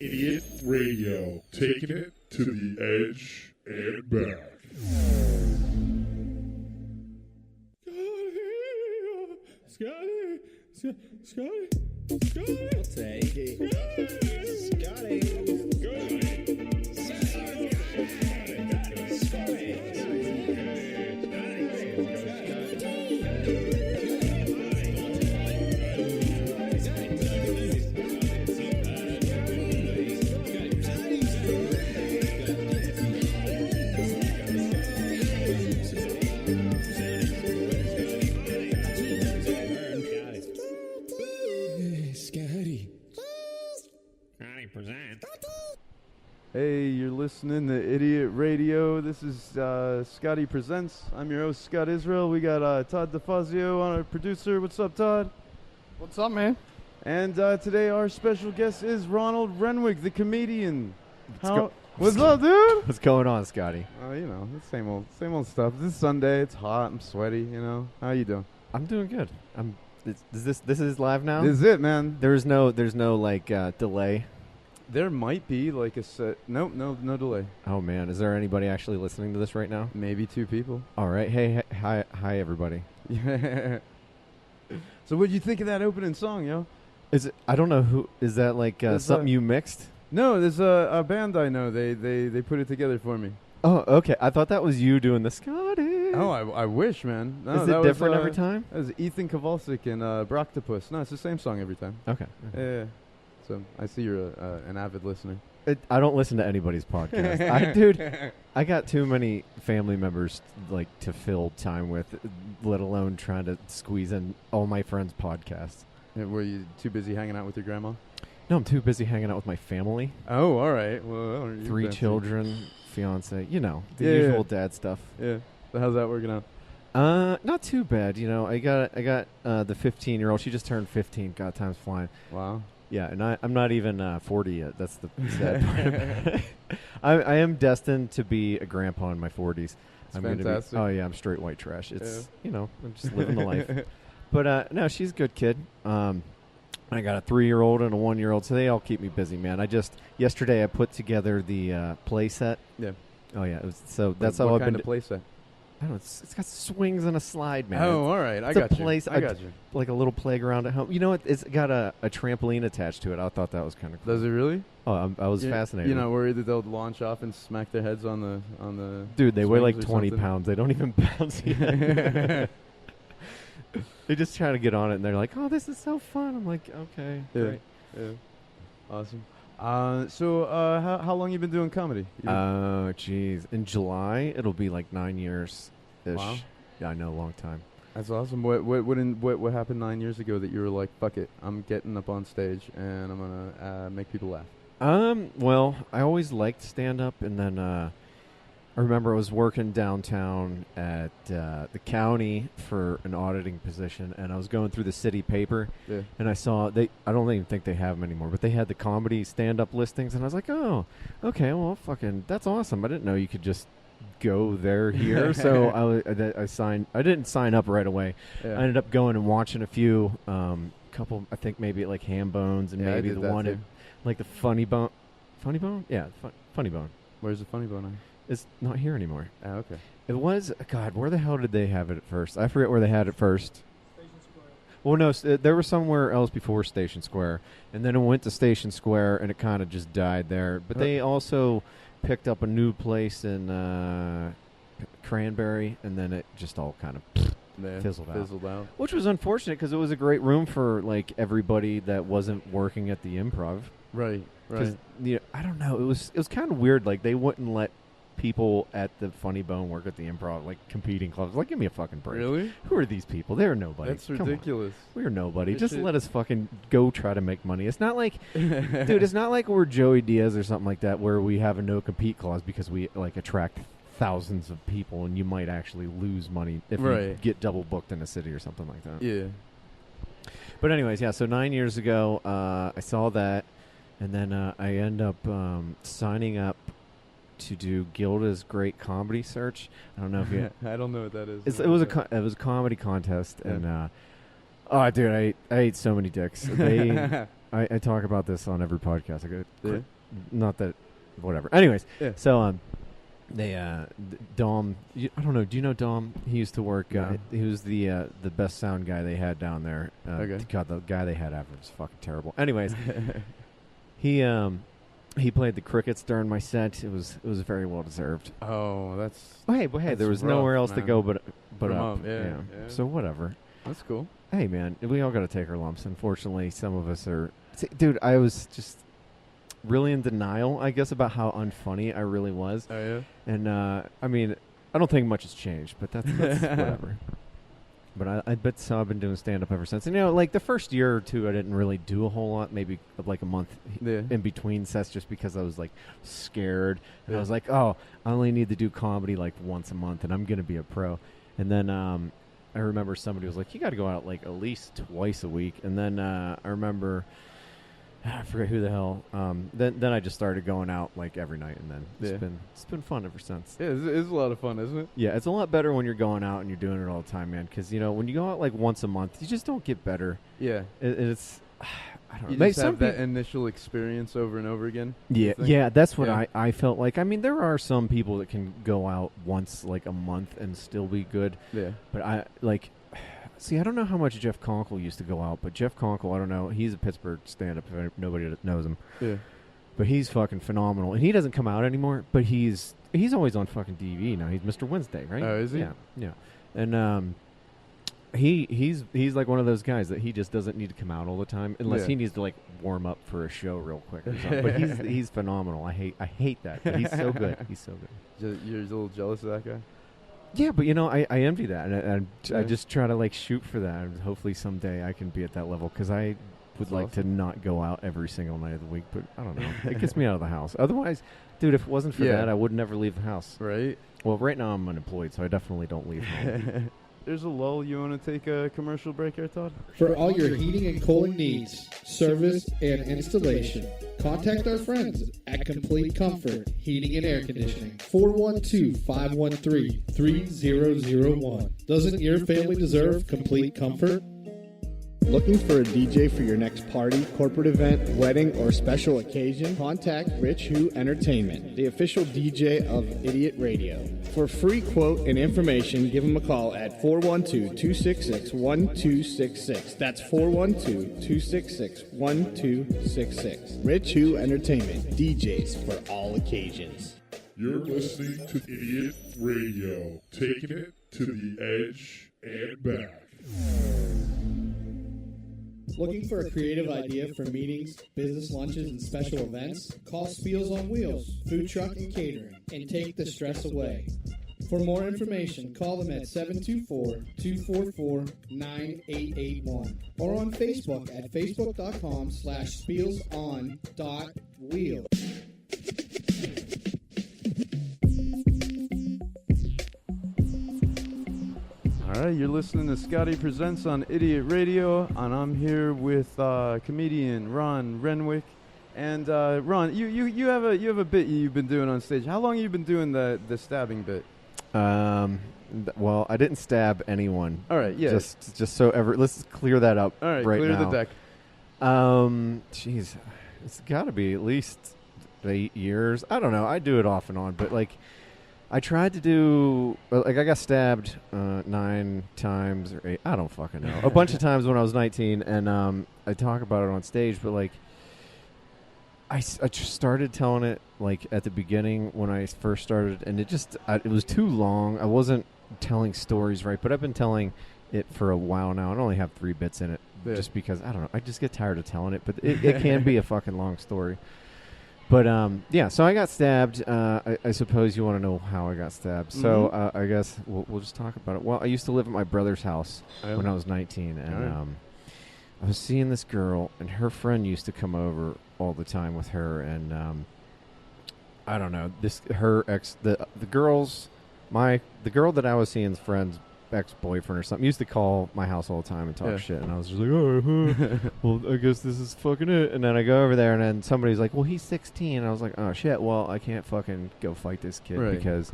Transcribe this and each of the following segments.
Idiot Radio, taking it to the edge and back. Scotty, Scotty, Scotty, I'll take it. Scotty. Hey, you're listening to Idiot Radio. This is Scotty Presents. I'm your host, Scott Israel. We got Todd DeFazio on our producer. What's up, Todd? What's up, man? And today our special guest is Ronald Renwick, the comedian. What's up, dude? What's going on, Scotty? You know, the same old stuff. This is Sunday. It's hot. I'm sweaty. You know, how you doing? I'm doing good. This is live now? This is it, man. There's no like delay. There might be like a set. Nope, no delay. Oh man, is there anybody actually listening to this right now? Maybe 2 people. All right. Hey, hi everybody. Yeah. So what'd you think of that opening song, yo? Is it? I don't know who. Is that like something you mixed? No, there's a band I know. They put it together for me. Oh, okay. I thought that was you doing the Scotty. Oh, I wish, man. No, is it different every time? That was Ethan Kowalczyk and Broctopus. No, it's the same song every time. Okay. Yeah. So I see you're an avid listener. I don't listen to anybody's podcast. I got too many family members like to fill time with, let alone trying to squeeze in all my friends' podcasts. Yeah, were you too busy hanging out with your grandma? No, I'm too busy hanging out with my family. Oh, all right. Well, 3 children, fiance, you know, the usual dad stuff. Yeah. So how's that working out? Not too bad. You know, I got the 15-year-old. She just turned 15. God, time's flying. Wow. Yeah, and I'm not even 40 yet. That's the sad part about it. I am destined to be a grandpa in my 40s. I'm fantastic. I'm straight white trash. It's, you know, I'm just living the life. But, no, she's a good kid. I got a 3-year-old and a 1-year-old, so they all keep me busy, man. Yesterday I put together the play set. Yeah. Oh, yeah. That's what how I've kind been of play set? I don't know. It's got swings and a slide, man. Oh, all right. I got you. I got you. Like a little playground at home. You know what? It's got a trampoline attached to it. I thought that was kind of cool. Does it really? Oh, I was fascinated. You're not worried that they'll launch off and smack their heads on the Dude, they weigh like 20 something? pounds. They don't even bounce yet. They just try to get on it, and they're like, oh, this is so fun. I'm like, okay, great. Yeah. Awesome. So how long you been doing comedy? Oh, jeez. In July, it'll be like 9 years-ish. Wow. Yeah, I know, a long time. That's awesome. What happened 9 years ago that you were like, fuck it, I'm getting up on stage and I'm gonna make people laugh? Well, I always liked stand-up, and then I remember I was working downtown at the county for an auditing position, and I was going through the city paper, and I saw I don't even think they have them anymore, but they had the comedy stand-up listings, and I was like, oh, okay, well, fucking, that's awesome. I didn't know you could just go there here. So I signed. I didn't sign up right away. Yeah. I ended up going and watching a few, couple, I think maybe like Ham Bones and maybe the one at, like the Funny Bone. Funny Bone? Yeah, Funny Bone. Where's the Funny Bone? It's not here anymore. Oh, okay. It was, God, where the hell did they have it at first? I forget where they had it first. Station Square. Well, no, there was somewhere else before Station Square, and then it went to Station Square, and it kind of just died there. But they also picked up a new place in Cranberry, and then it just all kind of fizzled out. Which was unfortunate because it was a great room for like everybody that wasn't working at the Improv. Right. Because I don't know, it was kind of weird. Like they wouldn't let people at the Funny Bone work at the Improv, like competing clubs. Like, give me a fucking break. Really? Who are these people? They're nobody. That's ridiculous. We're nobody. Just let us fucking go try to make money. It's not like, dude, it's not like we're Joey Diaz or something like that where we have a no compete clause because we like attract thousands of people and you might actually lose money if you get double booked in a city or something like that. Yeah. But anyways, yeah, so 9 years ago, I saw that, and then I end up signing up to do Gilda's Great Comedy Search. I don't know if you... I don't know what that is. It was a comedy contest, and oh, dude, I ate so many dicks. I talk about this on every podcast. Not that, whatever. Anyways, so Dom, I don't know. Do you know Dom? He used to work. No. He was the best sound guy they had down there. Okay. God, the guy they had after was fucking terrible. Anyways, he played the crickets during my set. It was very well deserved. Oh, that's. Oh, hey, that's there was rough, nowhere else man. to go but up. Yeah. So whatever. That's cool. Hey, man, we all got to take our lumps. Unfortunately, some of us are. Dude, I was just really in denial, I guess, about how unfunny I really was. Oh, yeah? And, I mean, I don't think much has changed, but that's whatever. But I bet so. I've been doing stand-up ever since. And, like, the first year or two, I didn't really do a whole lot, maybe like a month in between sets just because I was, like, scared. And I was like, oh, I only need to do comedy, like, once a month, and I'm going to be a pro. And then I remember somebody was like, you got to go out, like, at least twice a week. And then I remember... I forget who the hell. Then I just started going out like every night, and then it's been fun ever since. Yeah, it's a lot of fun, isn't it? Yeah, it's a lot better when you're going out and you're doing it all the time, man. Because when you go out like once a month, you just don't get better. Yeah, it's I don't know. You just have that initial experience over and over again. Yeah, that's what I felt like. I mean, there are some people that can go out once like a month and still be good. Yeah, but I like. See, I don't know how much Jeff Conkle used to go out, but Jeff Conkle, I don't know. He's a Pittsburgh stand-up. If nobody knows him. Yeah. But he's fucking phenomenal. And he doesn't come out anymore, but he's always on fucking TV now. He's Mr. Wednesday, right? Oh, is he? Yeah. And he's like one of those guys that he just doesn't need to come out all the time unless he needs to like warm up for a show real quick or something. But he's phenomenal. I hate that. But he's so good. He's so good. You're a little jealous of that guy? Yeah, but I envy that, and I just try to like shoot for that. And hopefully someday I can be at that level because I would like to not go out every single night of the week. But I don't know, it gets me out of the house. Otherwise, dude, if it wasn't for that, I would never leave the house. Right. Well, right now I'm unemployed, so I definitely don't leave home. There's a lull. You want to take a commercial break here, Todd? For all your heating and cooling needs, service, and installation, contact our friends at Complete Comfort Heating and Air Conditioning. 412-513-3001. Doesn't your family deserve complete comfort? Looking for a DJ for your next party, corporate event, wedding, or special occasion? Contact Rich Who Entertainment, the official DJ of Idiot Radio. For free quote and information, give them a call at 412-266-1266. That's 412-266-1266. Rich Who Entertainment, DJs for all occasions. You're listening to Idiot Radio, taking it to the edge and back. Looking for a creative idea for meetings, business lunches, and special events? Call Spiels on Wheels, food truck and catering, and take the stress away. For more information, call them at 724-244-9881 or on Facebook at facebook.com/spielson.wheels. All right, you're listening to Scotty Presents on Idiot Radio, and I'm here with comedian Ron Renwick. And Ron, you have a bit you've been doing on stage. How long have you been doing the stabbing bit? Well, I didn't stab anyone. All right, yeah. Just so let's clear that up. All right, right clear now. the deck. Jeez, it's got to be at least 8 years. I don't know. I do it off and on, but like. I tried to do, like, I got stabbed 9 times or 8. I don't fucking know. A bunch of times when I was 19, and I talk about it on stage, but, like, I just started telling it, like, at the beginning when I first started, and it was too long. I wasn't telling stories right, but I've been telling it for a while now. I only have 3 bits in it, just because, I don't know, I just get tired of telling it, but it can be a fucking long story. But, so I got stabbed. I suppose you want to know how I got stabbed. Mm-hmm. So I guess we'll just talk about it. Well, I used to live at my brother's house when I was 19. And I was seeing this girl, and her friend used to come over all the time with her. And I don't know. The girl that I was seeing's friend's ex-boyfriend or something used to call my house all the time and talk shit, and I was just like, well, I guess this is fucking it. And then I go over there, and then somebody's like, well, he's 16, and I was like, oh shit, well, I can't fucking go fight this kid because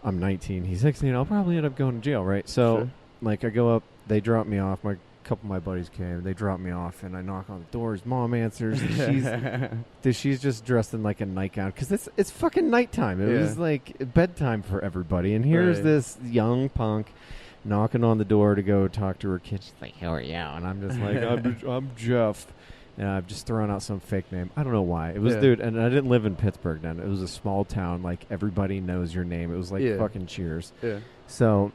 I'm 19, he's 16, I'll probably end up going to jail, right? So like, I go up, they drop me off, my couple of my buddies came. They dropped me off, and I knock on the door. His mom answers. She's just dressed in like a nightgown because it's fucking nighttime. It was like bedtime for everybody. And here's this young punk knocking on the door to go talk to her kid. She's like, "How are you?" And I'm just like, I'm Jeff. And I've just thrown out some fake name. I don't know why. It was, dude, and I didn't live in Pittsburgh then. It was a small town. Like, everybody knows your name. It was like fucking Cheers. Yeah. So,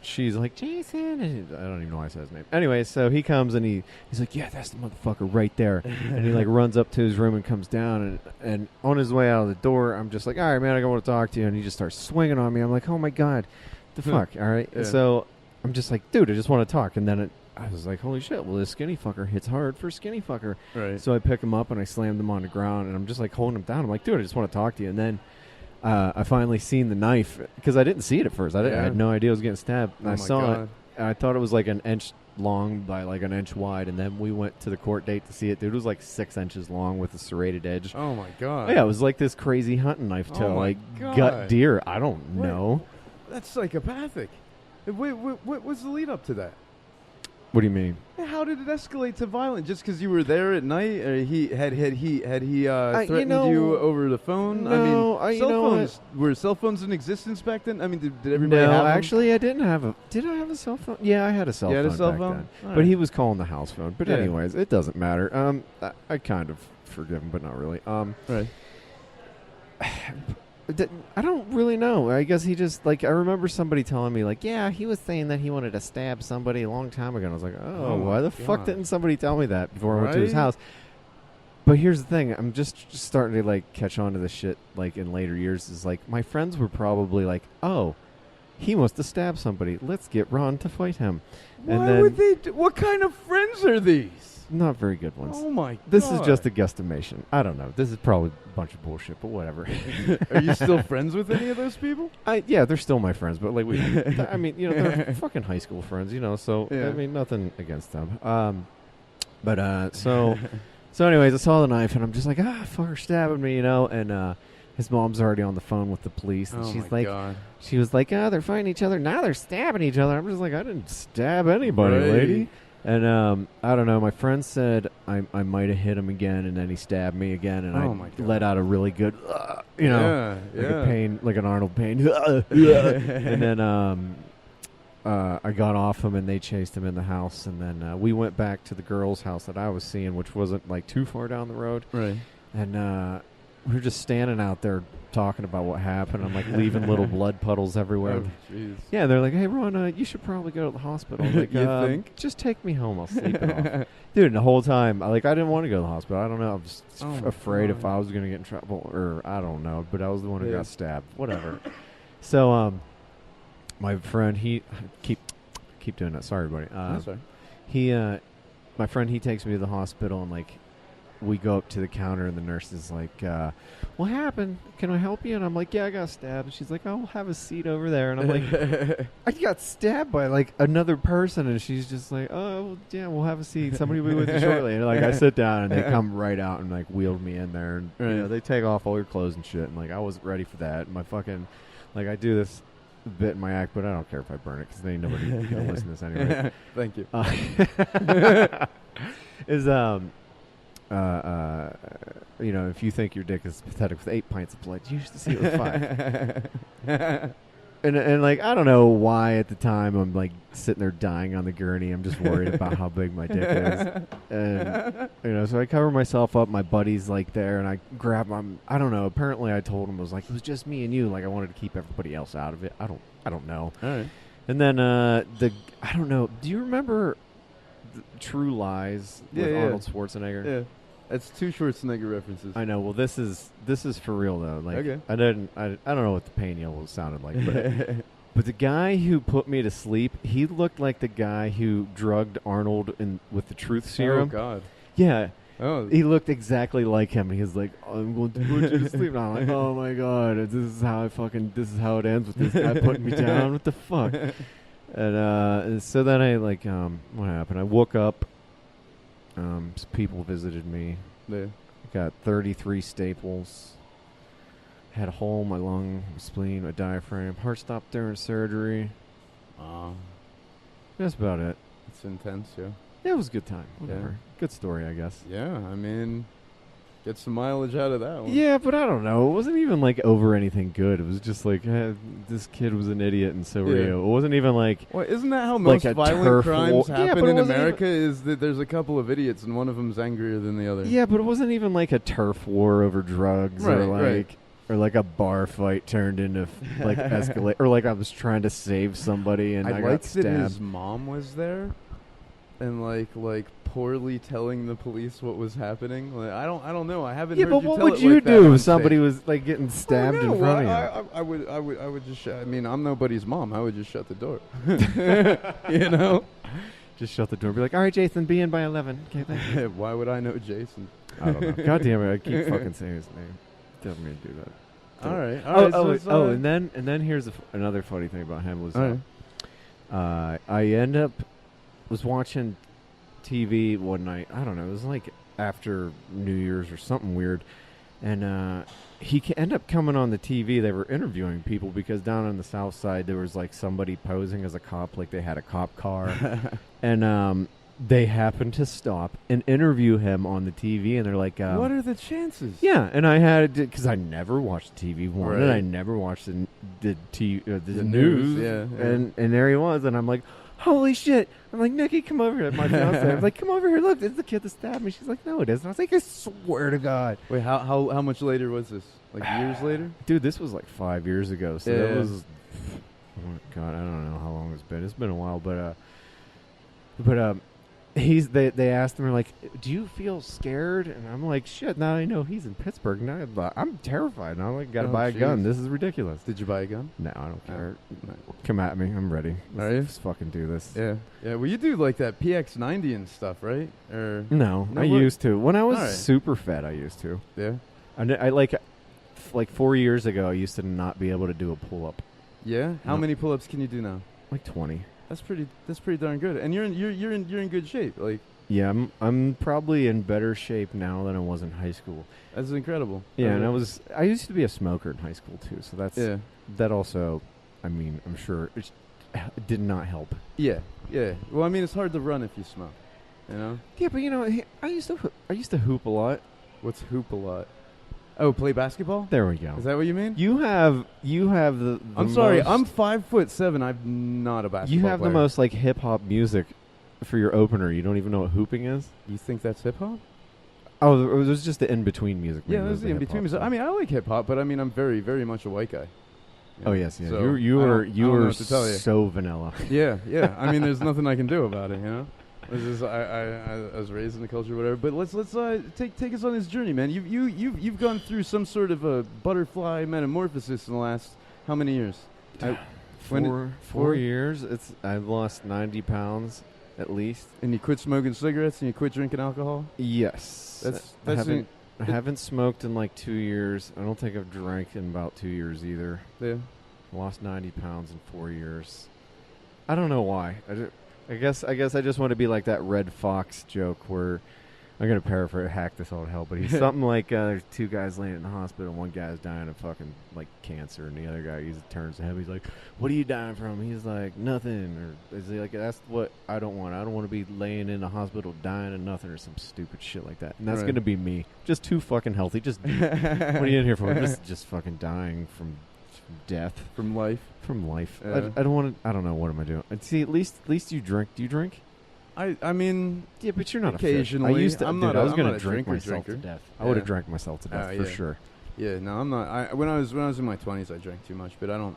she's like, Jason. And I don't even know why I said his name. Anyway, so he comes and he's like, yeah, that's the motherfucker right there. And he, like, runs up to his room and comes down. And on his way out of the door, I'm just like, all right, man, I want to talk to you. And he just starts swinging on me. I'm like, oh, my God. The fuck? All right. Yeah. So I'm just like, dude, I just want to talk. And then I was like, holy shit, well, this skinny fucker hits hard for skinny fucker. Right. So I pick him up and I slammed him on the ground, and I'm just like holding him down. I'm like, dude, I just want to talk to you. And then I finally seen the knife because I didn't see it at first. I had no idea I was getting stabbed. And I saw it, and I thought it was like an inch long by like an inch wide. And then we went to the court date to see it. Dude, it was like 6 inches long with a serrated edge. Oh, my God. Yeah, it was like this crazy hunting knife to like gut deer. I don't know. That's psychopathic. What was the lead up to that? What do you mean? How did it escalate to violence? Just because you were there at night, or he threatened you over the phone? No, I mean, cell phones were cell phones in existence back then? I mean, did everybody have them? No, actually, I didn't have a. Did I have a cell phone? Yeah, I had a cell phone. You had a cell phone? Then. But he was calling the house phone. But anyways, it doesn't matter. I kind of forgive him, but not really. Right. I don't really know. I guess he just, like, I remember somebody telling me, like, yeah, he was saying that he wanted to stab somebody a long time ago. And I was like, why the fuck didn't somebody tell me that before I went to his house? But here's the thing. I'm just starting to, like, catch on to this shit, like, in later years. Is like, my friends were probably like, oh, he wants to stab somebody. Let's get Ron to fight him. Why would they what kind of friends are these? Not very good ones. Oh, my God. This is just a guesstimation. I don't know. This is probably a bunch of bullshit, but whatever. Are you still friends with any of those people? Yeah, they're still my friends, but, like, I mean, you know, they're fucking high school friends, you know, so, I mean, nothing against them. So anyways, I saw the knife, and I'm just like, fucker stabbing me, you know, and, his mom's already on the phone with the police, and she's like, God. She was like, they're fighting each other. Now they're stabbing each other. I'm just like, I didn't stab anybody, lady. And I don't know. My friend said I might have hit him again, and then he stabbed me again, and I let out a really good, a pain, like an Arnold pain. And then I got off him, and they chased him in the house, and then we went back to the girl's house that I was seeing, which wasn't like too far down the road. Right. And we were just standing out there talking about what happened. I'm like leaving little blood puddles everywhere. Oh, jeez. Yeah, they're like, hey, Ron, you should probably go to the hospital. I'm like, you think? Just take me home. I'll sleep it off. Dude, and the whole time, I didn't want to go to the hospital. I don't know. I was afraid if I was going to get in trouble, or I don't know. But I was the one who got stabbed. Whatever. So, my friend, he keep doing that. Sorry, buddy. That's right. My friend, he takes me to the hospital, and like, we go up to the counter, and the nurse is like, what happened? Can I help you? And I'm like, yeah, I got stabbed. And she's like, oh, we'll have a seat over there. And I'm like, I got stabbed by, like, another person. And she's just like, oh, yeah, we'll have a seat. Somebody will be with you shortly. And, like, I sit down, and they come right out and, like, wheeled me in there. And, you know, they take off all your clothes and shit. And, like, I wasn't ready for that. And my fucking, like, I do this bit in my act, but I don't care if I burn it because they ain't nobody going to listen to this anyway. Thank you. You know, if you think your dick is pathetic with 8 pints of blood, you used to see it with 5. and like, I don't know why at the time I'm like sitting there dying on the gurney. I'm just worried about how big my dick is. And, you know, so I cover myself up. My buddy's like there, and I grab him. I don't know. Apparently I told him, it was like, it was just me and you. Like, I wanted to keep everybody else out of it. I don't know. All right. And then I don't know. Do you remember True Lies with Arnold Schwarzenegger? Yeah. It's 2 Schwarzenegger references. I know. Well, this is for real though. Like, okay. I don't know what the pain yellow sounded like, but the guy who put me to sleep, he looked like the guy who drugged Arnold with the truth serum. Oh God. Yeah. Oh. He looked exactly like him. He was like, I'm going to put you to sleep. And I'm like, oh my God, this is how it ends with this guy putting me down. What the fuck? And so then I what happened? I woke up. Some people visited me. Yeah. Got 33 staples. Had a hole in my lung, my spleen, my diaphragm. Heart stopped during surgery. That's about it. It's intense, yeah. Yeah, it was a good time. Whatever. Yeah. Good story, I guess. Yeah, I mean, get some mileage out of that one. Yeah, but I don't know. It wasn't even like over anything good. It was just like this kid was an idiot, and so were you. It wasn't even like. Well, isn't that how most like violent crimes happen in it wasn't America? Is that there's a couple of idiots and one of them's angrier than the other. Yeah, but it wasn't even like a turf war over drugs or like or like a bar fight turned into like escalate or like I was trying to save somebody and I got stabbed. That his mom was there, and like poorly telling the police what was happening. Like, I don't know. I haven't. Yeah, heard but you what tell would it you like do that if somebody was like getting stabbed in front of you? I would just. I mean, I'm nobody's mom. I would just shut the door. You know, just shut the door. And be like, all right, Jason, be in by 11. Okay, thank you. Why would I know Jason? I don't know. God damn it! I keep fucking saying his name. Telling me to do that. All right. And then here's another funny thing about him was I was watching TV one night. I don't know. It was like after New Year's or something weird, and he ended up coming on the TV. They were interviewing people because down on the south side there was like somebody posing as a cop, like they had a cop car, and they happened to stop and interview him on the TV, and they're like, what are the chances? Yeah, and I had because I never watched TV one, right. and I never watched the news. Yeah. And there he was, and I'm like, holy shit! I'm like, Nikki, come over here. My fiance, I was like, come over here. Look, it's the kid that stabbed me. She's like, no, it isn't. I was like, I swear to God. Wait, how much later was this? Like years later? Dude, this was like 5 years ago. So that was, oh God, I don't know how long it's been. It's been a while, but they asked him, like, do you feel scared? And I'm like, shit, now I know he's in Pittsburgh. Now I'm terrified. Now I got to buy a gun. This is ridiculous. Did you buy a gun? No, I don't care. No. Come at me. I'm ready. Let's fucking do this. Yeah. Yeah, well, you do like that PX90 and stuff, right? Or No, I used to. When I was super fat, I used to. Yeah? I like 4 years ago, I used to not be able to do a pull-up. Yeah? How many pull-ups can you do now? Like 20. That's pretty darn good. And you're in good shape. Like, yeah, I'm probably in better shape now than I was in high school. That's incredible. Yeah, and I used to be a smoker in high school too. So that also, I mean, I'm sure it did not help. Yeah. Yeah. Well, I mean, it's hard to run if you smoke, you know? Yeah, but you know, I used to hoop a lot. What's hoop a lot? Oh, play basketball? There we go. Is that what you mean? You have the I'm sorry, I'm 5'7". I'm not a basketball You have player. the most like hip hop music for your opener. You don't even know what hooping is? You think that's hip hop? Oh, it was just the in between music. Yeah, there's the in between music. I mean, I like hip hop, but I mean, I'm very, very much a white guy. Oh yes, yeah. So you were so vanilla. Yeah. I mean, there's nothing I can do about it, you know. I was raised in the culture, or whatever. But let's take us on this journey, man. You've gone through some sort of a butterfly metamorphosis in the last how many years? 4 years. I've lost 90 pounds at least. And you quit smoking cigarettes and you quit drinking alcohol? Yes. I haven't smoked in like 2 years. I don't think I've drank in about 2 years either. Yeah. Lost 90 pounds in 4 years. I don't know why. I guess I just want to be like that Red Fox joke where I'm gonna paraphrase, hack this all to hell, but he's something like there's two guys laying in the hospital. One guy's dying of fucking like cancer, and the other guy turns to him. He's like, "What are you dying from?" He's like, "Nothing." Or is he like, "That's what I don't want. I don't want to be laying in the hospital dying of nothing," or some stupid shit like that. And that's gonna be me, just too fucking healthy. Just what are you in here for? Just fucking dying from death, from life. I don't want to. I don't know. What am I doing? See, at least you drink. Do you drink? I mean, yeah, but you're not occasionally. I used to. I was going to drink myself to death. I would have drank myself to death for sure. Yeah, no, I'm not. When I was in my 20s, I drank too much, but I don't.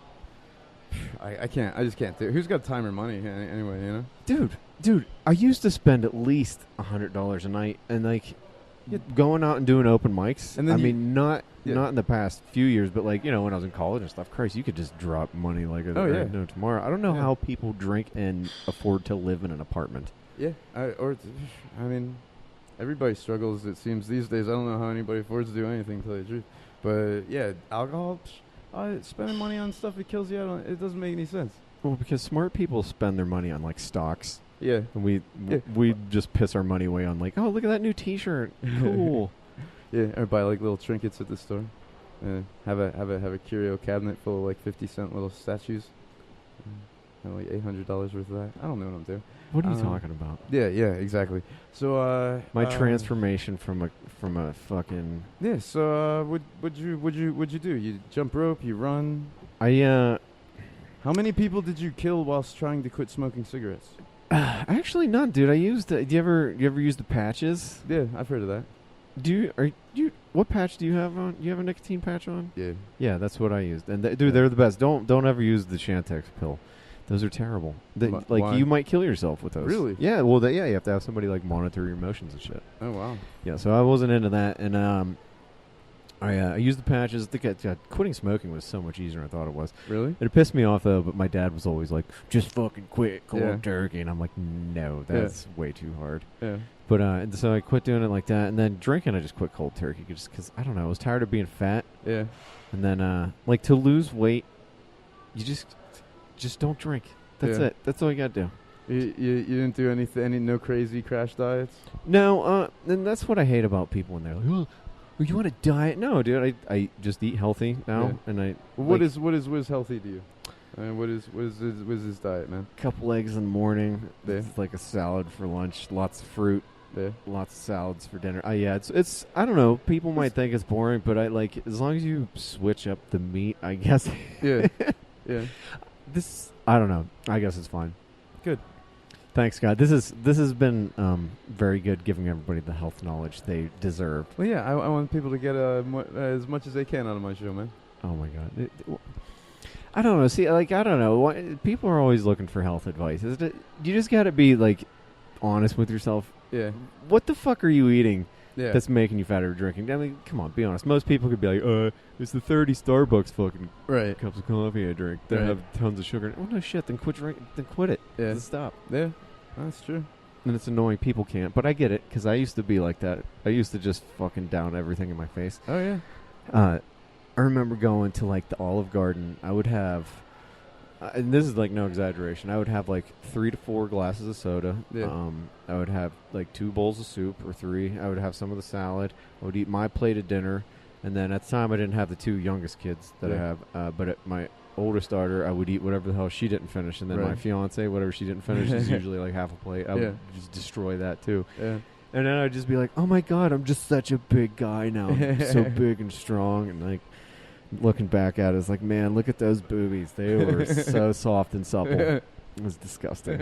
I can't. I just can't do it. Who's got time or money anyway? You know, dude. I used to spend at least $100 a night, and like going out and doing open mics. And then not in the past few years, but like when I was in college and stuff. Christ, you could just drop money like tomorrow. I don't know how people drink and afford to live in an apartment. Yeah, I mean, everybody struggles, it seems, these days. I don't know how anybody affords to do anything, to tell you the truth. But, yeah, alcohol, spending money on stuff that kills you, it doesn't make any sense. Well, because smart people spend their money on, like, stocks. Yeah. And we just piss our money away on, like, oh, look at that new T-shirt. Cool. Yeah, or buy, like, little trinkets at the store. Have a curio cabinet full of, like, 50-cent little statues. like $800 worth of that. I don't know what I'm doing. What are you talking about? Yeah, exactly. So my transformation from a fucking So what'd you do? You jump rope? You run? How many people did you kill whilst trying to quit smoking cigarettes? Actually, none, dude. I used. Do you ever use the patches? Yeah, I've heard of that. What patch do you have on? You have a nicotine patch on? Yeah. Yeah, that's what I used. And they're the best. Don't ever use the Chantix pill. Those are terrible. Why? You might kill yourself with those. Really? Yeah. Well, you have to have somebody like monitor your emotions and shit. Oh wow. Yeah. So I wasn't into that, and I used the patches. I think quitting smoking was so much easier than I thought it was. Really? It pissed me off though. But my dad was always like, "Just fucking quit cold turkey," and I'm like, "No, that's way too hard." Yeah. But and so I quit doing it like that, and then drinking I just quit cold turkey just because I don't know, I was tired of being fat. Yeah. And then like to lose weight, you just don't drink. That's it. That's all you gotta do. You didn't do any no crazy crash diets? No. And that's what I hate about people when they're like, "Oh, you want to diet?" No, dude. I just eat healthy now, and I. What is healthy to you? What is his diet, man? Couple eggs in the morning. Yeah. It's like a salad for lunch. Lots of fruit. Yeah. Lots of salads for dinner. It's I don't know. People might think it's boring, but I like as long as you switch up the meat. I guess. Yeah. Yeah. I don't know. I guess it's fine. Good. Thanks, God. This has been very good, giving everybody the health knowledge they deserve. Well, yeah. I want people to get as much as they can out of my show, man. Oh my God. I don't know. See, like I don't know. People are always looking for health advice. You just got to be like honest with yourself. Yeah. What the fuck are you eating that's making you fat or drinking? I mean, come on, be honest. Most people could be like, it's the 30 Starbucks fucking cups of coffee I drink that have tons of sugar. Oh, no shit, then quit drinking. Then quit it. Yeah. Just stop. Yeah, that's true. And it's annoying. People can't. But I get it, because I used to be like that. I used to just fucking down everything in my face. Oh, yeah. I remember going to, like, the Olive Garden. I would have... and this is like no exaggeration. I would have like 3 to 4 glasses of soda. Yeah. I would have like 2 bowls of soup or 3. I would have some of the salad. I would eat my plate of dinner, and then at the time I didn't have the 2 youngest kids that I have. But at my oldest daughter, I would eat whatever the hell she didn't finish, and then my fiance, whatever she didn't finish, is usually like half a plate. I would just destroy that too. Yeah. And then I'd just be like, "Oh my God, I'm just such a big guy now. I'm so big and strong," and like. Looking back at it, it's like, man, look at those boobies. They were so soft and supple. It was disgusting.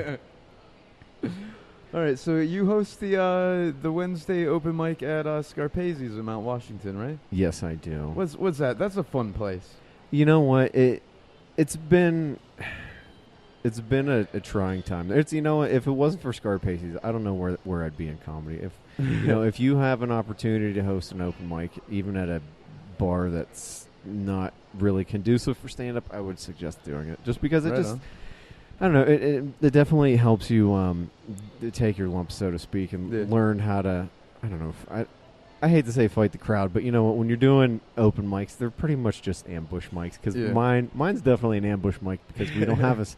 All right, so you host the Wednesday open mic at Scarpazi's in Mount Washington, right? Yes, I do. What's that? That's a fun place. You know what? It's been a trying time. If it wasn't for Scarpazi's, I don't know where I'd be in comedy. If if you have an opportunity to host an open mic, even at a bar that's not really conducive for stand-up, I would suggest doing it. Just because I don't know, it definitely helps you take your lumps, so to speak, and learn how to, I don't know, I hate to say fight the crowd, but you know what, when you're doing open mics, they're pretty much just ambush mics, because mine's definitely an ambush mic, because we don't have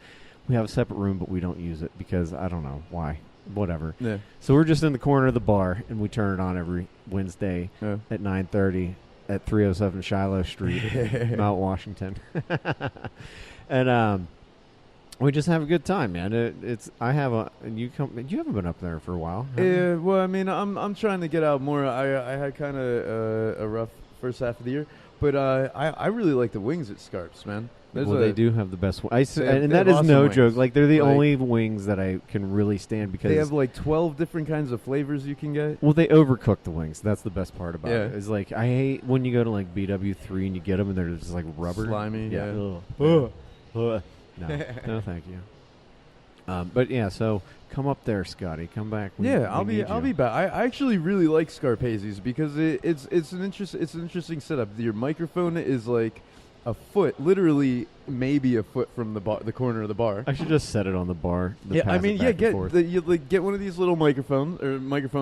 we have a separate room, but we don't use it, because I don't know why. Whatever. Yeah. So we're just in the corner of the bar, and we turn it on every Wednesday at 9:30. At 307 Shiloh Street, Mount Washington, and we just have a good time, man. You haven't been up there for a while. Yeah, well, I mean, I'm trying to get out more. I had kind of a rough first half of the year, but I really like the wings at Scarps, man. They do have the best wings. And that is awesome no wings. Joke. Like, they're the only wings that I can really stand, because they have like 12 different kinds of flavors you can get. Well, they overcook the wings. That's the best part about it. It's like, I hate when you go to like BW3 and you get them and they're just like rubber. Slimy. Yeah. No, thank you. But yeah, so come up there, Scotty. Come back. I'll be back. I actually really like Scarpazi's because it's an interesting setup. Your microphone is like a foot, literally maybe a foot from the corner of the bar. I should just set it on the bar. Get one of these little microphone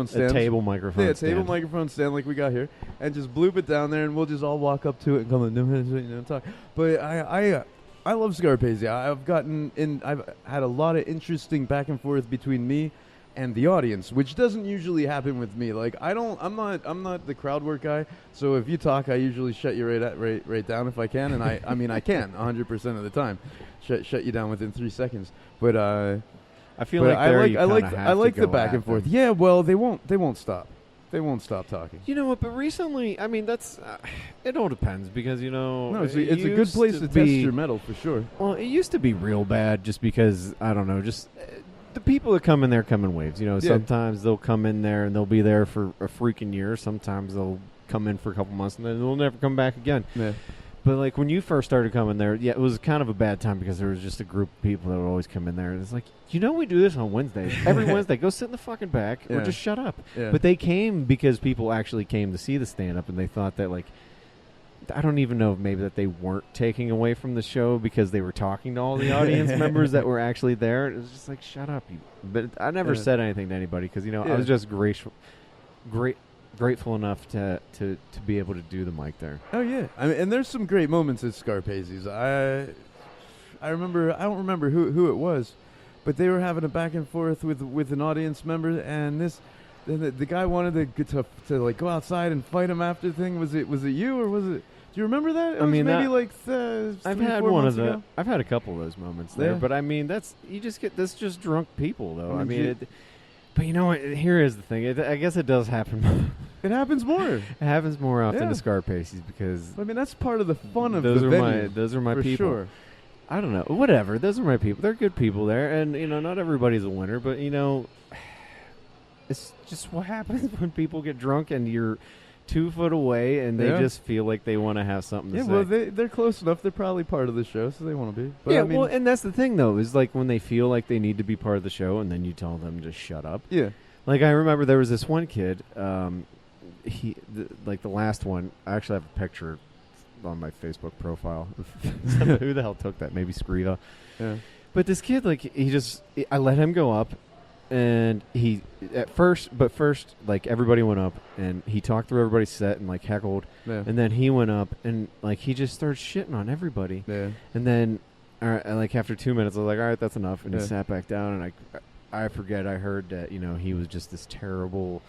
stands. A table microphone stand. Table microphone stand like we got here, and just bloop it down there, and we'll just all walk up to it and come and talk. But I love Scarpazi. I've had a lot of interesting back and forth between me and the audience, which doesn't usually happen with me. Like I'm not the crowd work guy. So if you talk, I usually shut you right down if I can, and I mean I can 100% of the time, shut you down within 3 seconds. But I feel like I like the back and forth. Yeah, well they won't stop. They won't stop talking. You know what? But recently, I mean, that's it all depends because no, it's a good place to test your metal for sure. Well, it used to be real bad just because I don't know, just the people that come in there come in waves. Sometimes they'll come in there and they'll be there for a freaking year. Sometimes they'll come in for a couple months and then they'll never come back again. Yeah. But like when you first started coming there, yeah, it was kind of a bad time because there was just a group of people that would always come in there, and it's like, we do this on Wednesdays. Every Wednesday, go sit in the fucking back or just shut up. Yeah. But they came because people actually came to see the stand-up, and they thought that like, I don't even know if maybe that they weren't taking away from the show because they were talking to all the audience members that were actually there. It was just like, shut up. But I never said anything to anybody because I was just grateful enough to be able to do the mic there. Oh yeah, I mean, and there's some great moments at Scarpace's. I remember, I don't remember who it was, but they were having a back and forth with an audience member, and the guy wanted to like go outside and fight him after the thing. Was it you or was it? Do you remember that? It was maybe like I've had one of the. I've had a couple of those moments there, but I mean that's just drunk people though. I mean. But you know what? Here is the thing. I guess it does happen. It happens more. It happens more often to Scarpace's because I mean that's part of the fun of the venue. Those are my for people. Sure. I don't know. Whatever. Those are my people. They're good people there, and not everybody's a winner. But it's just what happens when people get drunk and you're 2 foot away and they just feel like they want to have something to say. Yeah, well, they're close enough. They're probably part of the show, so they want to be. But yeah, well, and that's the thing, though, is like when they feel like they need to be part of the show and then you tell them to shut up. Yeah. Like, I remember there was this one kid, like the last one, I actually have a picture on my Facebook profile. Who the hell took that? Maybe Screeva. Yeah. But this kid, like, I let him go up. And first, like, everybody went up, and he talked through everybody's set and, like, heckled. Yeah. And then he went up, and, like, he just started shitting on everybody. Yeah. And then, like, after 2 minutes, I was like, all right, that's enough. And he sat back down, and I forget, I heard that, he was just this terrible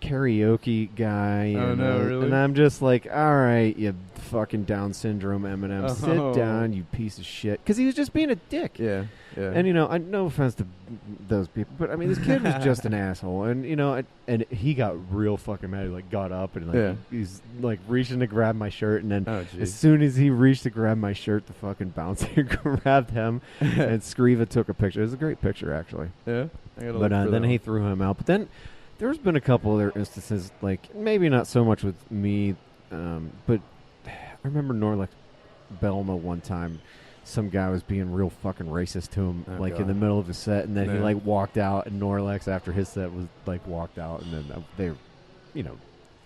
karaoke guy. Oh, no, really? And I'm just like, all right, you fucking Down syndrome Eminem, sit down, you piece of shit. Because he was just being a dick. Yeah, yeah. And, I no offense to those people, but, I mean, this kid was just an asshole. And, and he got real fucking mad. He, like, got up and, like, he's, like, reaching to grab my shirt. And then as soon as he reached to grab my shirt, the fucking bouncer grabbed him. And Screeva took a picture. It was a great picture, actually. Yeah. But then he threw him out. But then there's been a couple other instances, like, maybe not so much with me, but I remember Norlex Belma one time. Some guy was being real fucking racist to him, in the middle of the set, and then he, like, walked out, and Norlex, after his set, was, like, walked out, and then they,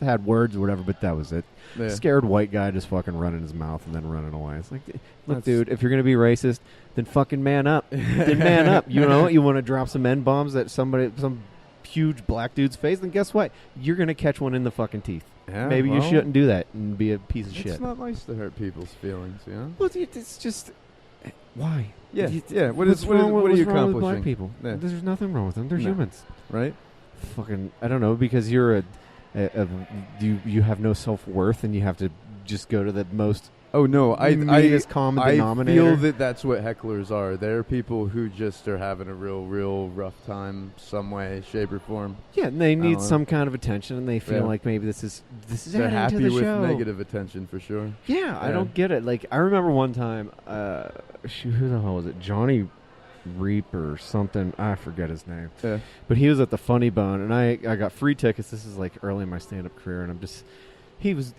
had words or whatever, but that was it. Yeah. Scared white guy just fucking running his mouth and then running away. It's like, look, dude, if you're going to be racist, then fucking man up. Then man up. You want to drop some N-bombs at some huge black dude's face, then guess what? You're going to catch one in the fucking teeth. Yeah, maybe you shouldn't do that and be a piece of shit. It's not nice to hurt people's feelings, Well, it's just... Why? Yeah, yeah. What are you accomplishing? With black people? Yeah. There's nothing wrong with them. They're humans. Right? Fucking, I don't know, because you're you have no self-worth and you have to just go to the most... Oh, no, meanest common denominator. Feel that's what hecklers are. They're people who just are having a real rough time some way, shape, or form. Yeah, and they need some kind of attention, and they feel like maybe this is they're happy the with show. Negative attention, for sure. Yeah, I don't get it. Like, I remember one time, who the hell was it? Johnny Reap or something. I forget his name. Yeah. But he was at the Funny Bone, and I got free tickets. This is, like, early in my stand-up career, and I'm just... He was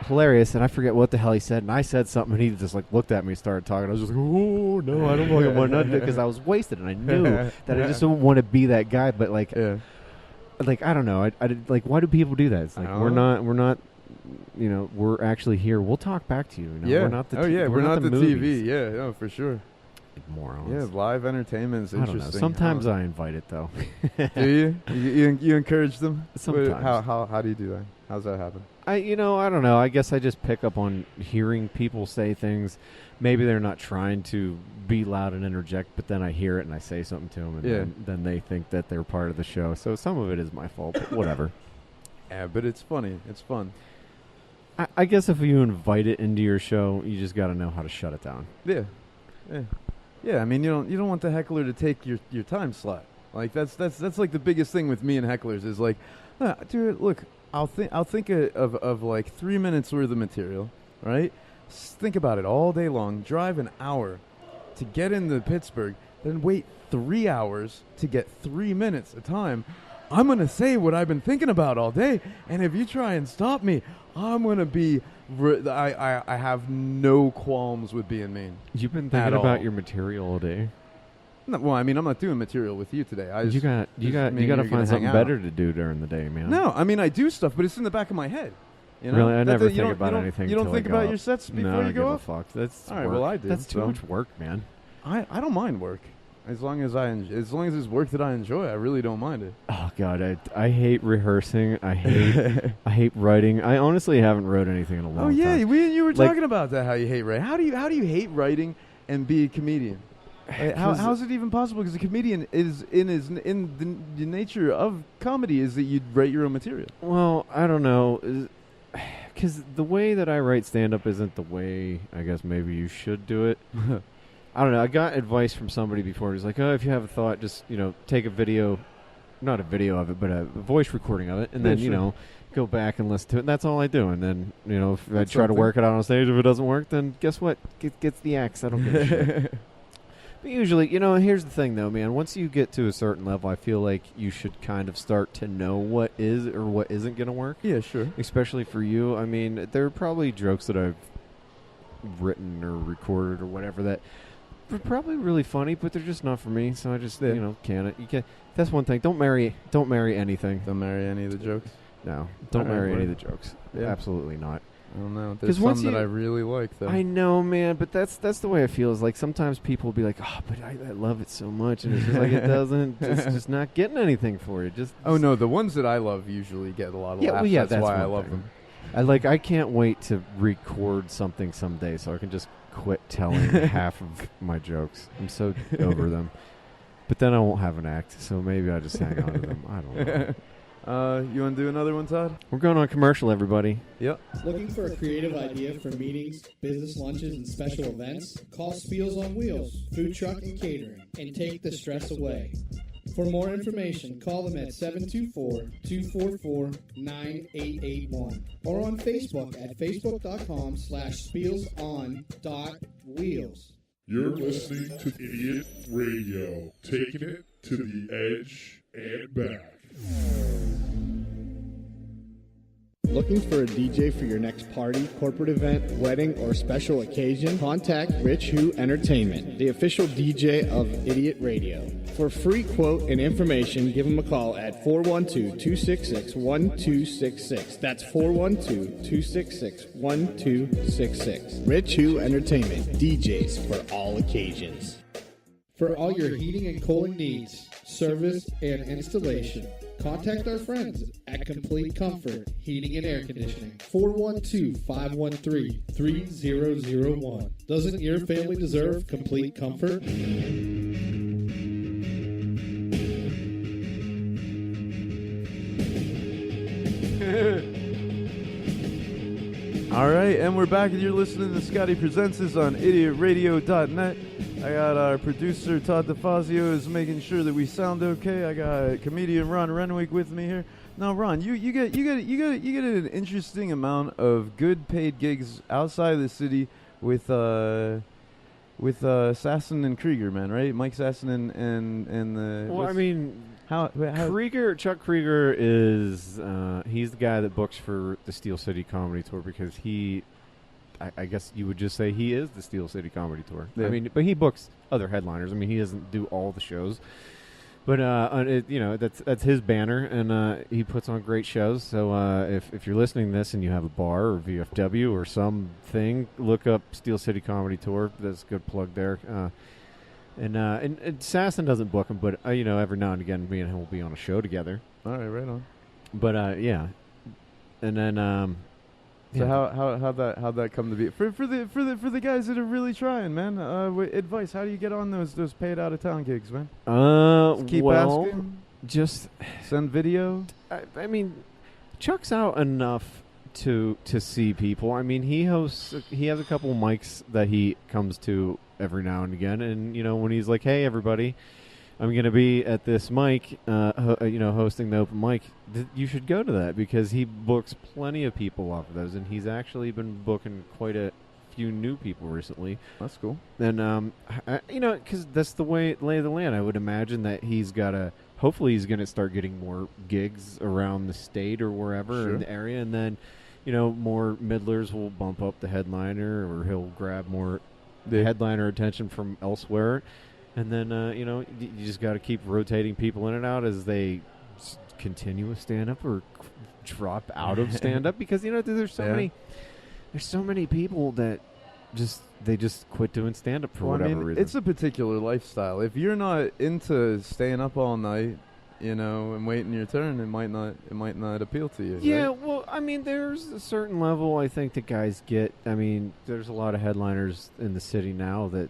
hilarious, and I forget what the hell he said, and I said something, and he just, like, looked at me and started talking. I was just like, oh, no, I don't fucking want nothing, because I was wasted, and I knew that I just don't want to be that guy, but, like, like, I don't know, I like, why do people do that? It's like, we're not, we're actually here. We'll talk back to you. Yeah. We're not the we're not the movies. TV. Yeah, no, for sure. Morons. Yeah, live entertainment is interesting. I don't know. Sometimes I invite it, though. Do you? You encourage them? Sometimes. How do you do that? How's that happen? I don't know. I guess I just pick up on hearing people say things. Maybe they're not trying to be loud and interject, but then I hear it and I say something to them, and then they think that they're part of the show. So some of it is my fault, but whatever. Yeah, but it's funny. It's fun. I guess if you invite it into your show, you just got to know how to shut it down. Yeah. I mean, you don't want the heckler to take your time slot. Like that's like the biggest thing with me and hecklers is like, dude, look, I'll think of like 3 minutes worth of material, right? Think about it all day long. Drive an hour to get into Pittsburgh, then wait 3 hours to get 3 minutes of time. I'm going to say what I've been thinking about all day, and if you try and stop me, I'm going to be... I have no qualms with being mean. You've been thinking about your material all day. No, well, I mean, I'm not doing material with you today. You got to find something better to do during the day, man. No, I mean, I do stuff, but it's in the back of my head. You know? Really, I never think about anything. You don't think about your sets before you go off? Fuck. That's all right. work. Well, I do. That's too much work, man. I don't mind work. As long as it's work that I enjoy, I really don't mind it. Oh God, I hate rehearsing. I hate writing. I honestly haven't wrote anything in a long time. Oh yeah, you were talking about that. How you hate writing? How do you hate writing and be a comedian? How is it even possible? Because a comedian is in the nature of comedy is that you write your own material. Well, I don't know, because the way that I write stand-up isn't the way I guess maybe you should do it. I don't know. I got advice from somebody before. He's like, "Oh, if you have a thought, just take a video, not a video of it, but a voice recording of it, and then go back and listen to it." And that's all I do. And then if I try to work it out on stage, if it doesn't work, then guess what? Gets the axe. I don't give a shit. But usually, here's the thing, though, man. Once you get to a certain level, I feel like you should kind of start to know what is or what isn't going to work. Yeah, sure. Especially for you. I mean, there are probably jokes that I've written or recorded or whatever that are probably really funny, but they're just not for me. So I just, can't. You can't. That's one thing. Don't marry anything. Don't marry any of the jokes? No. Don't marry any of the jokes. Yeah. Absolutely not. I don't know. There's some that I really like, though. I know, man, but that's the way I feel. Is like sometimes people will be like, "Oh, but I love it so much," and it's just like it doesn't. It's just not getting anything for you. No, the ones that I love usually get a lot of laughs. Well, that's why I love them. I can't wait to record something someday so I can just quit telling half of my jokes. I'm so over them. But then I won't have an act, so maybe I just hang on to them. I don't know. You want to do another one, Todd? We're going on commercial, everybody. Yep. Looking for a creative idea for meetings, business lunches, and special events? Call Spiels on Wheels, food truck and catering, and take the stress away. For more information, call them at 724-244-9881 or on Facebook at facebook.com/spielson.wheels. You're listening to Idiot Radio, taking it to the edge and back. Looking for a DJ for your next party, corporate event, wedding, or special occasion? Contact Rich Who Entertainment, the official DJ of Idiot Radio. For free quote and information, give them a call at 412-266-1266. That's 412-266-1266. Rich Who Entertainment, DJs for all occasions. For all your heating and cooling needs, service, and installation, contact our friends at Complete Comfort Heating and Air Conditioning. 412-513-3001. Doesn't your family deserve complete comfort? All right, and we're back, and you're listening to Scotty Presents This on idiotradio.net. I got our producer, Todd DeFazio, is making sure that we sound okay. I got comedian Ron Renwick with me here. Now, Ron, you get an interesting amount of good paid gigs outside of the city with Sasson and Krieger, man, right? Mike Sasson and the. Well, I mean, how Chuck Krieger is he's the guy that books for the Steel City Comedy Tour because he. I guess you would just say he is the Steel City Comedy Tour. Yeah. I mean, but he books other headliners. I mean, he doesn't do all the shows, but that's his banner, and he puts on great shows. So if you're listening to this and you have a bar or VFW or something, look up Steel City Comedy Tour. That's a good plug there. And Sasson doesn't book him, but every now and again, me and him will be on a show together. All right, right on. But yeah. and then So how'd that come to be for the guys that are really trying, man? Advice: how do you get on those paid out of town gigs, man? Just keep asking. Just send video. I mean, Chuck's out enough to see people. I mean, he hosts. He has a couple mics that he comes to every now and again, and when he's like, "Hey, everybody, I'm going to be at this mic, hosting the open mic." You should go to that because he books plenty of people off of those, and he's actually been booking quite a few new people recently. That's cool. And because that's the lay of the land. I would imagine that he's got to. Hopefully, he's going to start getting more gigs around the state or wherever in the area, and then more middlers will bump up the headliner, or he'll grab more headliner attention from elsewhere. And then, you just got to keep rotating people in and out as they continue with stand-up or drop out of stand-up because, there's so many people that they just quit doing stand-up for whatever reason. It's a particular lifestyle. If you're not into staying up all night, and waiting your turn, it might not appeal to you. Yeah, right? well, I mean, there's a certain level I think that guys get. I mean, there's a lot of headliners in the city now that,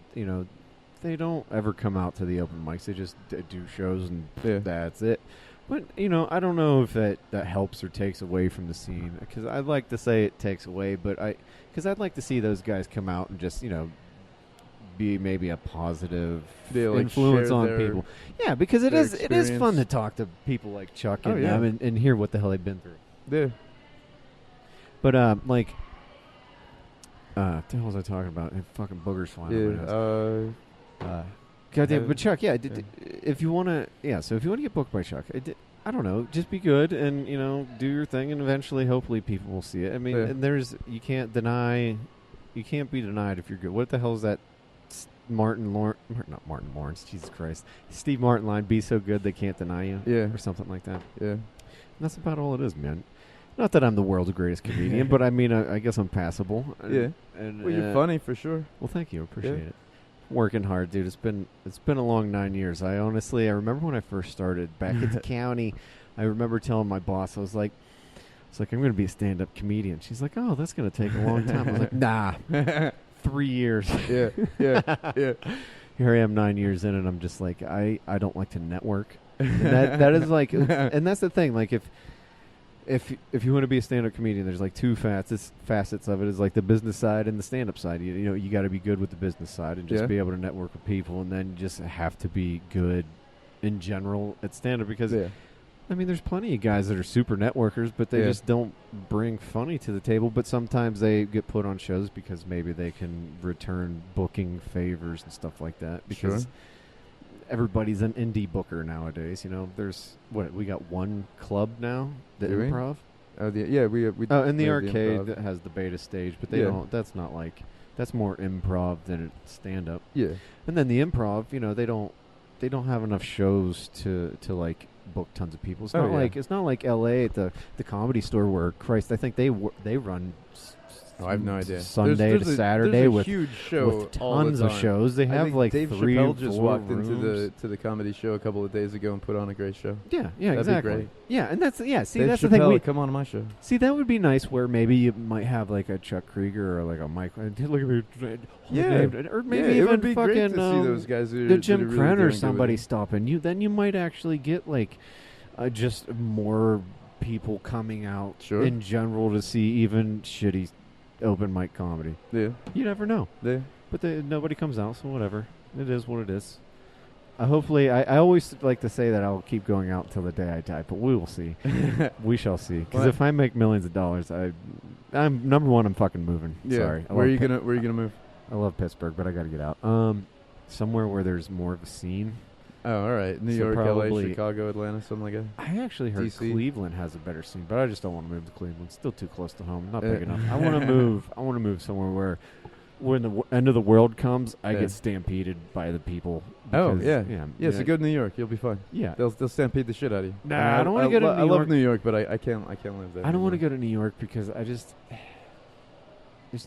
they don't ever come out to the open mics. They just do shows and that's it. But, I don't know if that helps or takes away from the scene. Because I'd like to say it takes away, but because I'd like to see those guys come out and just, be maybe a positive influence on people. Yeah, because it is fun to talk to people like Chuck and them and hear what the hell they've been through. Yeah. But, what the hell was I talking about? Fucking boogers flying out. Goddamn, but Chuck, if you want to, so if you want to get booked by Chuck, I don't know, just be good and do your thing, and eventually, hopefully, people will see it. I mean, and you can't be denied if you're good. What the hell is that? Not Martin Lawrence, Jesus Christ, Steve Martin line? Be so good they can't deny you, or something like that. Yeah, and that's about all it is, man. Not that I'm the world's greatest comedian, but I mean, I guess I'm passable. And you're funny for sure. Well, thank you, appreciate it. Working hard, dude. It's been a long 9 years. I remember when I first started back at the county. I remember telling my boss, I was like, I'm going to be a stand-up comedian. She's like, oh, that's going to take a long time. I was like, nah, 3 years. Yeah. Here I am 9 years in, and I'm just like, I don't like to network. And that is like, and that's the thing. Like if you want to be a stand-up comedian, there's like two facets of it. Is like the business side and the stand-up side. You got to be good with the business side and just be able to network with people, and then you just have to be good in general at stand-up because, I mean, there's plenty of guys that are super networkers, but they just don't bring funny to the table. But sometimes they get put on shows because maybe they can return booking favors and stuff like that because everybody's an indie booker nowadays. There's we got one club now, the Improv. Oh, we and the arcade that has the beta stage, but they don't. That's not like that's more improv than stand up. Yeah, and then the Improv, they don't have enough shows to like book tons of people. It's not like L.A. at the Comedy Store where Christ, I think they run. I have no idea. Sunday to Saturday with huge show with tons of shows. They have like Dave 3 Chappelle or 4 just walked rooms. into the comedy show a couple of days ago and put on a great show. Yeah, That'd exactly. be great. Yeah, and that's See, Dave that's Chappelle, the thing. Come on my show. See, that would be nice. Where maybe you might have like a Chuck Krieger or like a Mike. Look at me, or maybe even it would be fucking great to see those guys. The Jim Crenn or somebody stopping you. Then you might actually get like just more people coming out in general to see even shitty open mic comedy. Yeah, you never know. Yeah, but nobody comes out, so whatever. It is what it is. Hopefully, I always like to say that I'll keep going out until the day I die, but we will see. We shall see. Because if I make millions of dollars, I'm number one. I'm fucking moving. Yeah. Sorry. Where are you gonna move? I love Pittsburgh, but I got to get out. Somewhere where there's more of a scene. Oh, all right. New York, LA, Chicago, Atlanta, something like that. I actually heard DC. Cleveland has a better scene, but I just don't want to move to Cleveland. It's still too close to home. Not big enough. I want to move. I want to move somewhere where when the end of the world comes, I get stampeded by the people. Because, so go to New York. You'll be fine. Yeah, they'll stampede the shit out of you. Nah, I don't want to go to New York. I love New York, but I can't live there. I don't want to go to New York because there's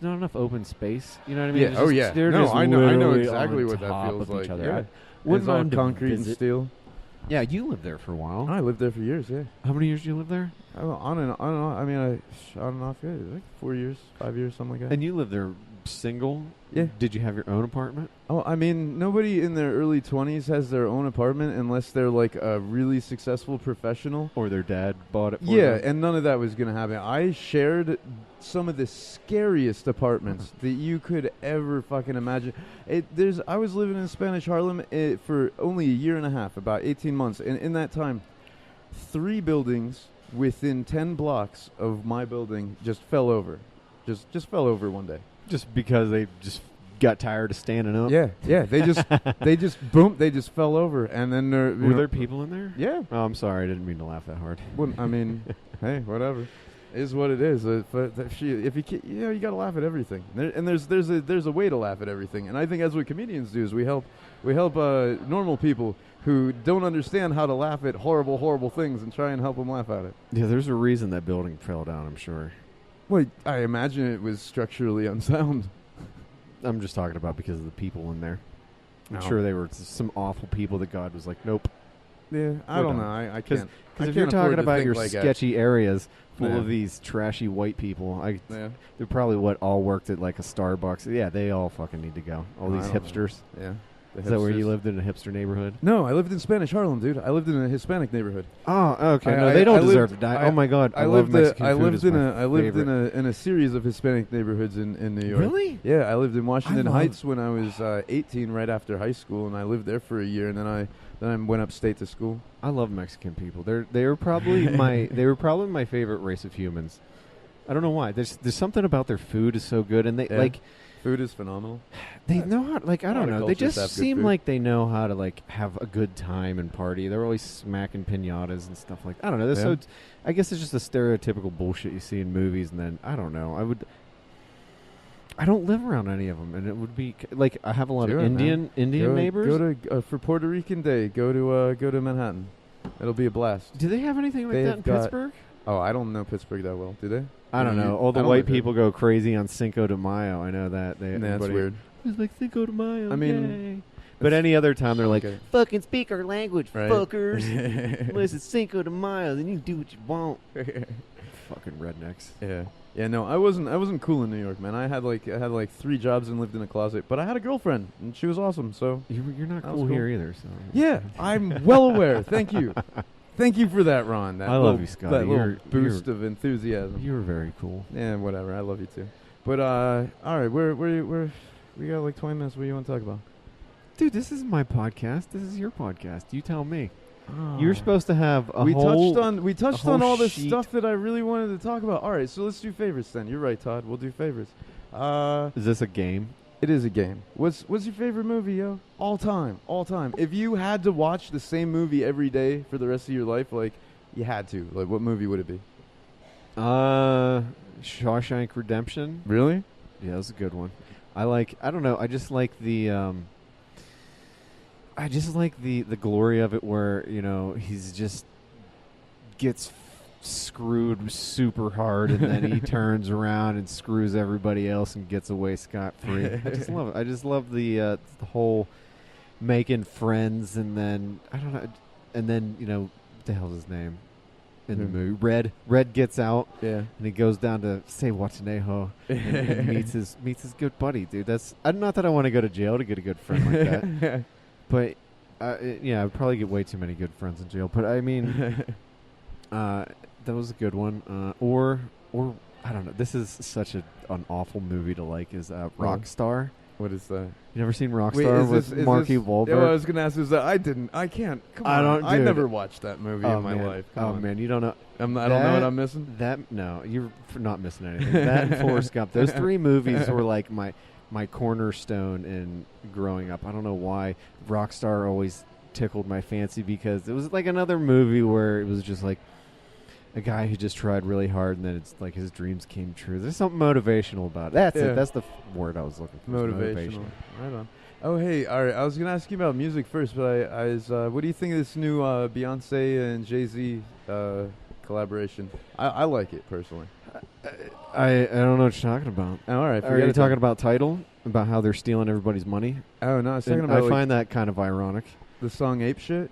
not enough open space. You know what I mean? Yeah. I know exactly what that feels like. Yeah. It's all concrete and steel. Yeah, you lived there for a while. I lived there for years, yeah. How many years did you live there? On and on. I mean, on and off, yeah, like 4 years, 5 years, something like that. And you lived there single? Yeah. Did you have your own apartment? Oh, I mean, nobody in their early 20s has their own apartment unless they're like a really successful professional. Or their dad bought it for Yeah, them? and none of that was going to happen. I shared some of the scariest apartments that you could ever fucking imagine. I was living in Spanish Harlem for only a year and a half, about 18 months. And in that time, 3 buildings within 10 blocks of my building just fell over. Just fell over one day. Just because they just got tired of standing up? Yeah. They just fell over. And then were there people in there? Yeah. Oh, I'm sorry. I didn't mean to laugh that hard. Well, I mean, hey, whatever. Is what it is. But if you got to laugh at everything. And there's a way to laugh at everything. And I think that's what comedians do. Is we help normal people who don't understand how to laugh at horrible things and try and help them laugh at it. Yeah, there's a reason that building fell down, I'm sure. Well, I imagine it was structurally unsound. I'm just talking about because of the people in there. I'm No. sure they were some awful people that God was like, nope. Yeah, I don't know. I can't. Because if you're talking about your sketchy areas full of these trashy white people, they're probably all worked at like a Starbucks. Yeah, they all fucking need to go. All these hipsters. Yeah. Is that where you lived, in a hipster neighborhood? No, I lived in Spanish Harlem, dude. I lived in a Hispanic neighborhood. Oh, okay. No, they don't deserve to die. Oh my God, I love Mexican food. I lived in a series of Hispanic neighborhoods in New York. Really? Yeah, I lived in Washington Heights when I was 18, right after high school, and I lived there for a year, and then I went upstate to school. I love Mexican people. They were probably my favorite race of humans. I don't know why. There's something about their food is so good, and they like. Food is phenomenal. They know how, I don't know. They just seem food. like they know how to, have a good time and party. They're always smacking piñatas and stuff like that. I don't know. So I guess it's just the stereotypical bullshit you see in movies, and then, I don't know. I don't live around any of them, and it would be, I have a lot of Indian neighbors. Go to, for Puerto Rican Day, go to Manhattan. It'll be a blast. Do they have anything like that in Pittsburgh? Oh, I don't know Pittsburgh that well. Do they? I don't know. All the white people go crazy on Cinco de Mayo. I know that. That's weird. It's like Cinco de Mayo. I mean, yay. But any other time they're like, fucking speak our language, right. fuckers. Unless it's Cinco de Mayo, then you can do what you want. Fucking rednecks. Yeah. Yeah, no, I wasn't cool in New York, man. I had 3 jobs and lived in a closet, but I had a girlfriend and she was awesome. So you're not cool here either. So yeah, I'm well aware. Thank you. Thank you for that, Ron. I love you, Scotty. That little boost of enthusiasm. You were very cool. Yeah, whatever. I love you too. But all right, we got like 20 minutes. What do you want to talk about? Dude, this is my podcast. This is your podcast. You tell me. Oh. You're supposed to have we touched on all the sheet. stuff that I really wanted to talk about. All right, so let's do favorites then. You're right, Todd. We'll do favorites. Is this a game? It is a game. What's your favorite movie, yo? All time. If you had to watch the same movie every day for the rest of your life, you had to, what movie would it be? Shawshank Redemption. Really? Yeah, that's a good one. I don't know. I just like the the glory of it, where he's just gets screwed super hard, and then he turns around and screws everybody else and gets away scot-free. I just love it. I just love the whole making friends, and then I don't know, and then what the hell's his name in the movie? Red gets out, and he goes down to say Watanejo and meets his good buddy, dude. That's not that I want to go to jail to get a good friend like that, but I'd probably get way too many good friends in jail. But I mean. That was a good one. Or I don't know. This is such an awful movie to like. Is Rockstar? What is that? You never seen Rockstar with Marky Wahlberg? Yeah, I was gonna ask. Is that I can't. Come on. I never watched that movie in my life. Man, you don't know. I don't know what I'm missing. No, you're not missing anything. That and Forrest Gump. Those 3 movies were like my cornerstone in growing up. I don't know why Rockstar always tickled my fancy, because it was like another movie where it was just like a guy who just tried really hard, and then it's like his dreams came true. There's something motivational about it. That's it. That's the word I was looking for. Motivational. Right on. Oh, hey, all right. I was going to ask you about music first, but what do you think of this new Beyonce and Jay-Z collaboration? I like it, personally. I don't know what you're talking about. All right. Are you talking about Tidal? About how they're stealing everybody's money? Oh, no. I was talking about... I find that kind of ironic. The song Ape Shit?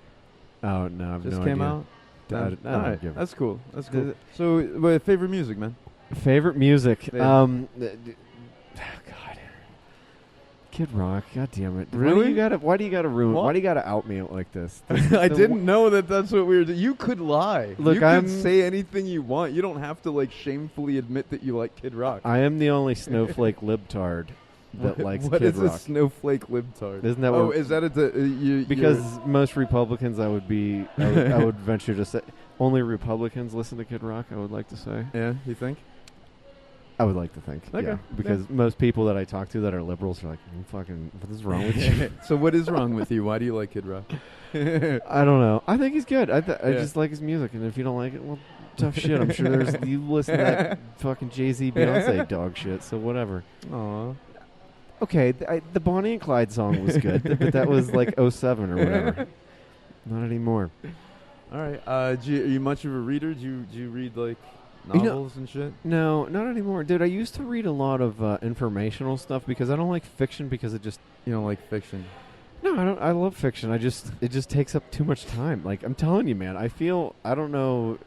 Oh no, I've Just no came idea. out. I don't All right, give a- that's cool. That's cool. So, favorite music, man? Favorite music? Yeah. God, Kid Rock. God damn it! Really? Why do you gotta ruin? What? Why do you gotta out me like this? I didn't know that's what we were doing. You could lie. Look, you could say anything you want. You don't have to like shamefully admit that you like Kid Rock. I am the only snowflake libtard that likes What Kid is Rock. a snowflake libtard? Isn't that Oh, what? is that you? Because most Republicans, I would venture to say, only Republicans listen to Kid Rock. I would like to say. Yeah, you think? I would like to think. Okay. Yeah, because most people that I talk to that are liberals are like, fucking, what is wrong with you? So what is wrong with you? Why do you like Kid Rock? I don't know. I think he's good. I Yeah. just like his music, and if you don't like it, well, tough shit. I'm sure you listen to that fucking Jay-Z, Beyonce dog shit. So whatever. Aw. Okay, the Bonnie and Clyde song was good, but that was like 07 or whatever. Not anymore. All right. Are you much of a reader? Do you read like novels and shit? No, not anymore, dude. I used to read a lot of informational stuff because I don't like fiction because it just. You don't like fiction? No, I don't. I love fiction. It just takes up too much time. Like I'm telling you, man. I don't know.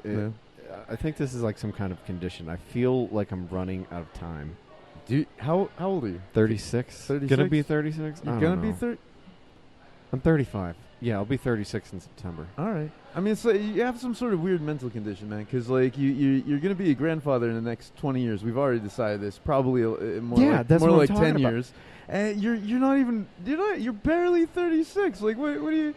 I think this is like some kind of condition. I feel like I'm running out of time. How old are you? 36. 36? Gonna be 36. You're gonna be 30. I'm 35. Yeah, I'll be 36 in September. All right. I mean, it's like you have some sort of weird mental condition, man. Because like you're gonna be a grandfather in the next 20 years. We've already decided this. Probably that's more what like I'm 10 talking about. years. And you're barely 36. Like what do you?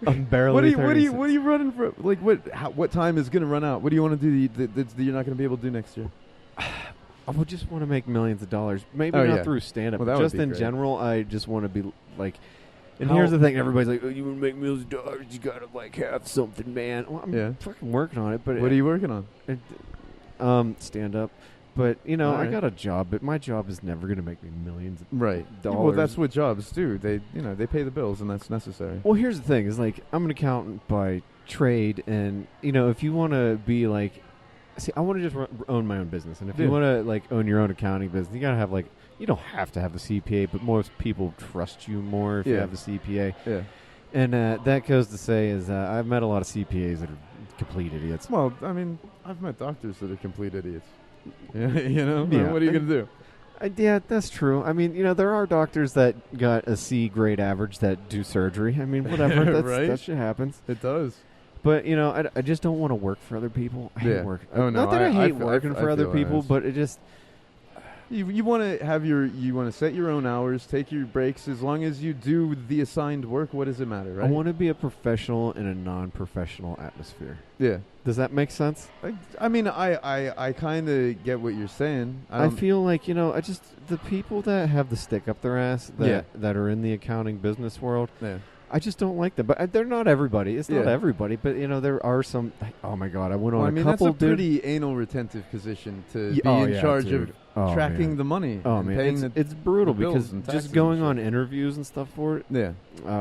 I'm barely. What are 36. you running for? Like what time is gonna run out? What do you want to do that you're not gonna be able to do next year? I would just want to make millions of dollars. Maybe Oh, not yeah. through stand-up, Well, but that would just be in great. general, I just want to be like... And How- here's the thing. Everybody's like, oh, you want to make millions of dollars, you got to like have something, man. Well, I'm fucking working on it. But What are you working on? Stand-up. But, you know, All I right. got a job, but my job is never going to make me millions of Right. dollars. Well, that's what jobs do. They pay the bills, and that's necessary. Well, here's the thing. Is like, I'm an accountant by trade, and, you know, if you want to be like... See, I want to just own my own business, and if you want to like own your own accounting business, you gotta have like you don't have to have the CPA, but most people trust you more if you have the CPA. Yeah. And that goes to say is I've met a lot of CPAs that are complete idiots. Well, I mean, I've met doctors that are complete idiots. Yeah, you know. Yeah. What are you gonna do? Yeah, that's true. I mean, you know, there are doctors that got a C grade average that do surgery. I mean, whatever. Right? That shit happens. It does. But, you know, I just don't want to work for other people. I hate work. Oh, no. Not that I hate feel- working for I other feel people, that. but it just... You want to set your own hours, take your breaks. As long as you do the assigned work, what does it matter, right? I want to be a professional in a non-professional atmosphere. Yeah. Does that make sense? I mean, I kind of get what you're saying. I feel like, you know, the people that have the stick up their ass that are in the accounting business world, I just don't like them. But they're not everybody. It's not everybody. But, you know, there are some... Oh, my God. I went on a couple... That's a pretty anal retentive position to be in charge of tracking the money. Oh, and man. paying It's brutal the bills because and just taxes going and on interviews and stuff for it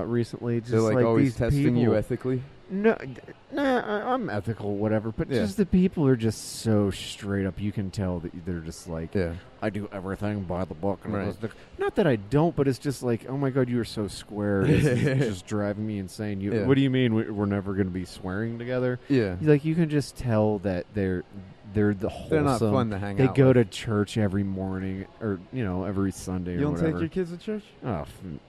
recently, just they're like always these testing people, you ethically. No, I'm ethical, whatever. But just the people are just so straight up. You can tell that they're just like, I do everything by the book. And not that I don't, but it's just like, oh my God, you are so square. It's just driving me insane. What do you mean we're never going to be swearing together? Yeah, like you can just tell that they're the wholesome. They're not fun to hang They out go with. to church every morning, or you know, every Sunday. You or don't whatever. take your kids to church? Oh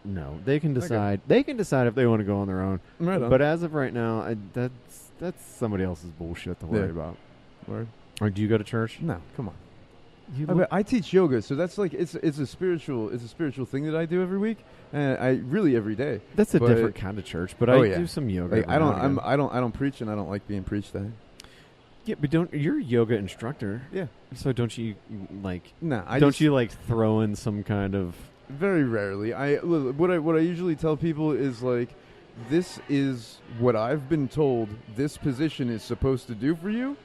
no, they can decide. They can decide if they want to go on their own. Right on. But as of right now, that's somebody else's bullshit to worry about. Word. Or do you go to church? No, come on. I teach yoga, so that's like it's a spiritual thing that I do every week, and every day. That's a different kind of church, but I do some yoga. Like, I don't preach, and I don't like being preached at. Yeah, but you're a yoga instructor. Yeah. So don't you like? No, you like throw in some kind of? Very rarely. What I usually tell people is like, this is what I've been told this position is supposed to do for you,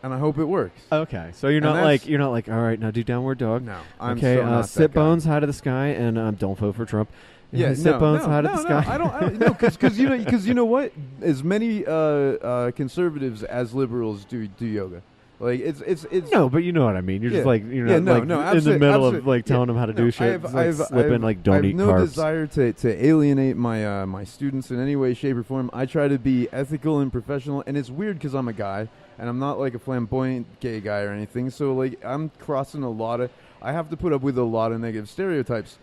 and I hope it works. Okay, so you're not like all right, now do downward dog. No, I'm okay. so not sit that guy. bones high to the sky, and don't vote for Trump. Yeah, sit bones high to the sky. I don't know because you know what? As many conservatives as liberals do yoga. Like it's No, but you know what I mean. You're just like you're not in the middle of like telling them how to do shit. Slipping like don't eat no carbs. Desire to alienate my my students in any way, shape, or form. I try to be ethical and professional, and it's weird because I'm a guy and I'm not like a flamboyant gay guy or anything. So like I'm crossing I have to put up with a lot of negative stereotypes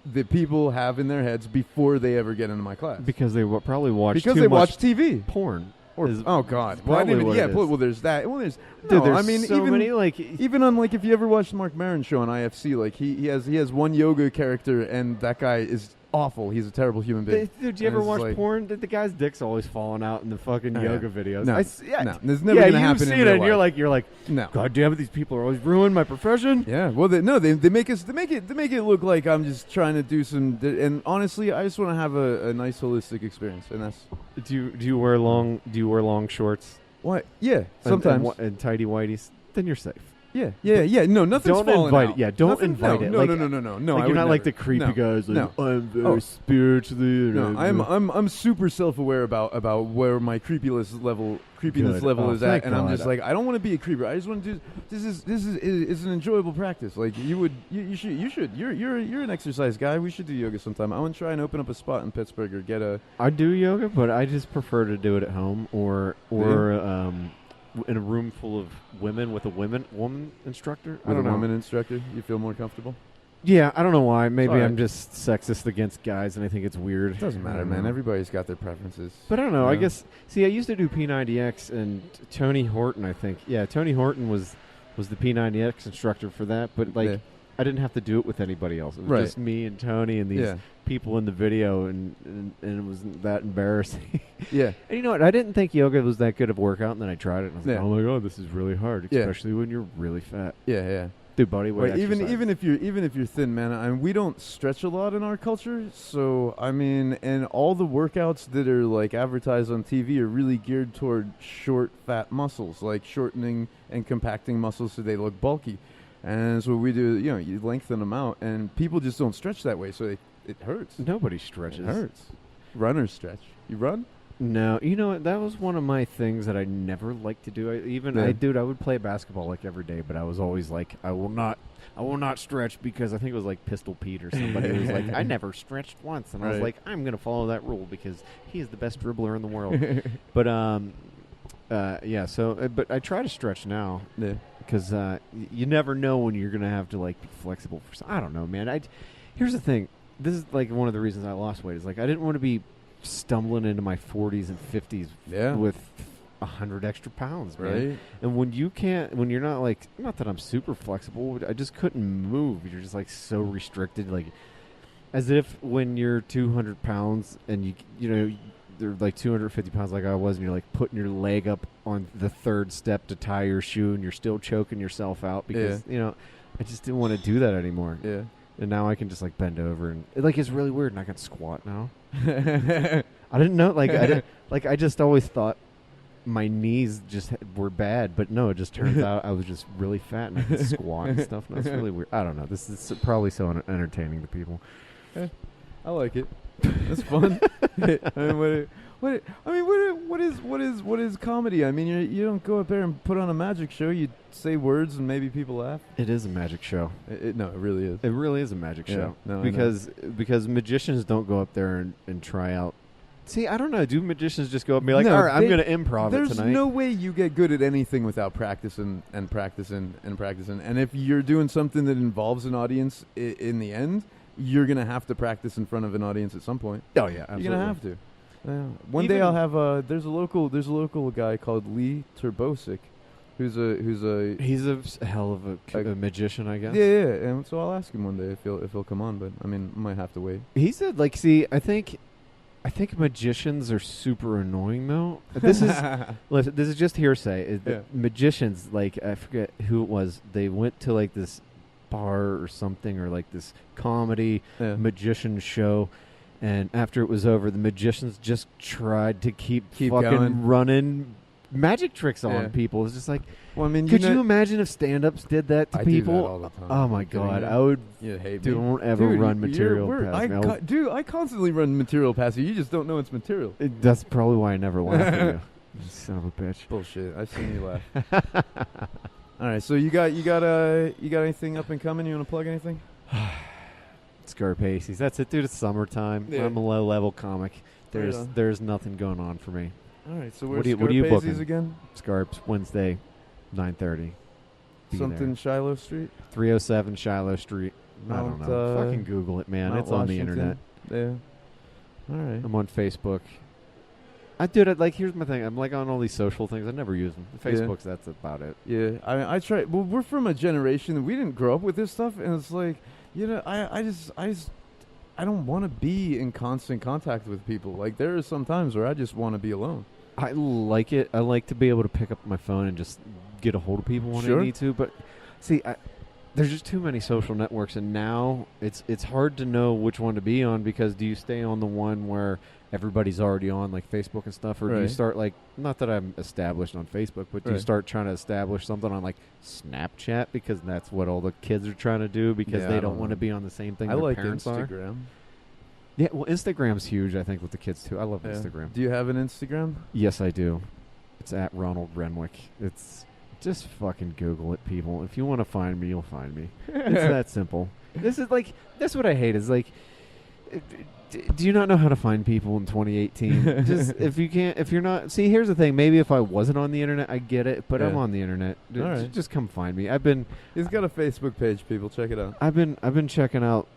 that people have in their heads before they ever get into my class. Because they probably watch watch TV. Porn. Oh God! Well, I didn't even, well, there's that. Well, there's Dude, I mean, so even many like even on like if you ever watched the Mark Maron show on IFC, like he has one yoga character, and that guy is awful. He's a terrible human being. Dude, do you ever watch porn? The guy's dick's always falling out in the fucking yoga videos. No, no, there's never gonna happen. You've seen in it, real and you're like, no. God damn it, these people are always ruining my profession. Yeah, well, they make it look like I'm just trying to do some. And honestly, I just want to have a nice holistic experience, and that's. Do you wear long shorts? What? Yeah, sometimes and tidy whities. Then you're safe. Yeah. No, nothing's falling invite out. it. Yeah, don't invite it. No. Like, No, like you're not like the creepy guys. Like, I'm very spiritually. No, I'm super self-aware about where my creepiness level is at, and I'm just like I don't want to be a creeper. I just want to do. This is an enjoyable practice. Like you should. You're an exercise guy. We should do yoga sometime. I want to try and open up a spot in Pittsburgh or get a. I do yoga, but I just prefer to do it at home or in a room full of women with a woman instructor. With a woman instructor, you feel more comfortable? Yeah, I don't know why. Maybe I'm just sexist against guys, and I think it's weird. It doesn't matter, man. Everybody's got their preferences. But I don't know. I guess. See, I used to do P90X, and Tony Horton. I think. Yeah, Tony Horton was the P90X instructor for that. But like, I didn't have to do it with anybody else. It was just me and Tony and these people in the video, and it wasn't that embarrassing. Yeah. And you know what? I didn't think yoga was that good of workout, and then I tried it, and I was like, oh my God, this is really hard, especially when you're really fat. Yeah. Do body weight exercise. even if you're thin, man. I mean, we don't stretch a lot in our culture, so I mean, and all the workouts that are like advertised on TV are really geared toward short, fat muscles, like shortening and compacting muscles so they look bulky. And that's what we do. You know, you lengthen them out, and people just don't stretch that way, so it hurts. Nobody stretches. It hurts. Runners stretch. You run? No, you know that was one of my things that I never liked to do. I would play basketball like every day, but I was always like, I will not stretch because I think it was like Pistol Pete or somebody who was like, I never stretched once, and I was like, I'm gonna follow that rule because he is the best dribbler in the world. But but I try to stretch now. Yeah. Because you never know when you're gonna have to like be flexible for. I don't know, man. Here's the thing. This is like one of the reasons I lost weight. Is like I didn't want to be stumbling into my 40s and 50s with 100 extra pounds, man. Right. And when you're not like, not that I'm super flexible, I just couldn't move. You're just like so restricted, like as if when you're 200 pounds and you know. They're like 250 pounds like I was, and you're like putting your leg up on the third step to tie your shoe, and you're still choking yourself out because, you know, I just didn't want to do that anymore. Yeah. And now I can just like bend over and it's really weird, and I can squat now. I didn't know, I just always thought my knees just were bad, but no, it just turns out I was just really fat and I could squat and stuff. And that's really weird. I don't know. This is probably so entertaining to people. I like it. That's fun. What is comedy? I mean, you don't go up there and put on a magic show. You say words and maybe people laugh. It is a magic show. No, it really is. It really is a magic show. No, because magicians don't go up there and try out. See, I don't know. Do magicians just go up and be like, all right, I'm going to improv it tonight? There's no way you get good at anything without practicing and practicing and practicing. And if you're doing something that involves an audience in the end, you're going to have to practice in front of an audience at some point. Oh, yeah, absolutely. You're going to have to. One day I'll have there's a local guy called Lee Turbosic who's a hell of a magician, I guess. Yeah, and so I'll ask him one day if he'll come on, but I mean, I might have to wait. He said I think magicians are super annoying though. This is just hearsay. Magicians, like I forget who it was, they went to like this bar or something, or like this comedy magician show, and after it was over, the magicians just tried to keep fucking going. Running magic tricks on people. It's just like, well, I mean, could you imagine if stand-ups did that to people? Do that all the time. Oh my God, I would. You hate don't me. Ever run material past me. I constantly run material past you. You just don't know it's material. That's probably why I never laugh at you. Son of a bitch. Bullshit. I've seen you laugh. All right, so you got anything up and coming? You want to plug anything? Scarpaces. That's it, dude. It's summertime. Yeah. I'm a low-level comic. Right on. There's nothing going on for me. All right, so What where's are you booking? again? Scarps, Wednesday, 9:30. Be Something there. Shiloh Street? 307 Shiloh Street. I don't Mount, know. Fucking Google it, man. Mount It's on the Washington. internet. Yeah. All right. I'm on Facebook. Here's my thing. I'm like on all these social things. I never use them. Facebook's, that's about it. Yeah, I try. Well, we're from a generation that we didn't grow up with this stuff, and it's like, I don't want to be in constant contact with people. Like, there are some times where I just want to be alone. I like it. I like to be able to pick up my phone and just get a hold of people when I need to. But see, there's just too many social networks, and now it's hard to know which one to be on, because do you stay on the one where everybody's already on, like Facebook and stuff, or do you start, like, not that I'm established on Facebook, but do you start trying to establish something on, like, Snapchat, because that's what all the kids are trying to do, because they don't want to be on the same thing their parents are? Instagram. Yeah, well, Instagram's huge, I think, with the kids, too. I love Instagram. Do you have an Instagram? Yes, I do. It's at Ronald Renwick. It's just fucking Google it, people. If you want to find me, you'll find me. It's that simple. This is like, that's what I hate. Is like, do you not know how to find people in 2018? Just if you're not. See, here's the thing. Maybe if I wasn't on the internet, I get it. But I'm on the internet. All right. Just come find me. He's got a Facebook page. People, check it out. I've been checking out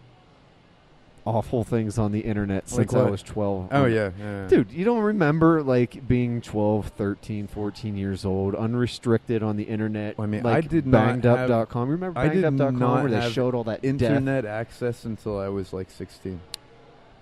awful things on the internet since I was 12. Oh, yeah. Dude, you don't remember, like, being 12, 13, 14 years old, unrestricted on the internet? Well, I mean, like, I did not bangedup.com. Remember bangedup.com, where they showed all that internet death? access until I was, like, 16.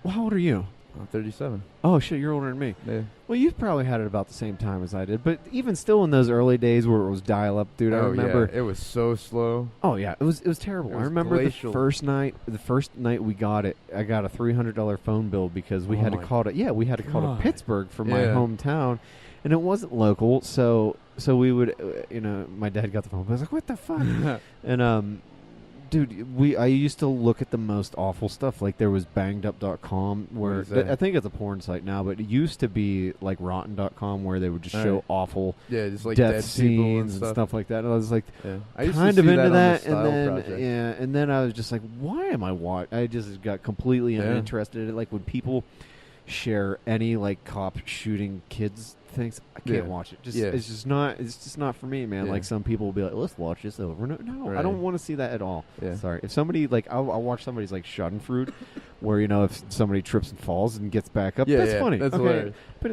Well, how old are you? I'm 37. Oh, shit, you're older than me. Yeah. Well, you've probably had it about the same time as I did. But even still in those early days where it was dial-up, dude, I remember. Yeah, it was so slow. Oh, yeah, it was terrible. I remember glacial. the first night we got it, I got a $300 phone bill because we had to call it. Yeah, we had to call to Pittsburgh from my hometown. And it wasn't local, so we would, my dad got the phone. I was like, what the fuck? And, dude, I used to look at the most awful stuff. Like, there was bangedup.com, where I think it's a porn site now, but it used to be like rotten.com, where they would just show awful just like death dead scenes and stuff like that. And I was like, I used kind to of see into that, on the and then Project. and then I was just like, why am I watching? I just got completely uninterested in it. Like, when people share any, like, cop shooting kids things, I can't watch it. It's just not for me, man. Like, some people will be like, let's watch this over. No, I don't want to see that at all. Sorry. If somebody, like, I'll watch somebody's, like, Schadenfreude, where, if somebody trips and falls and gets back up, that's funny. That's hilarious. But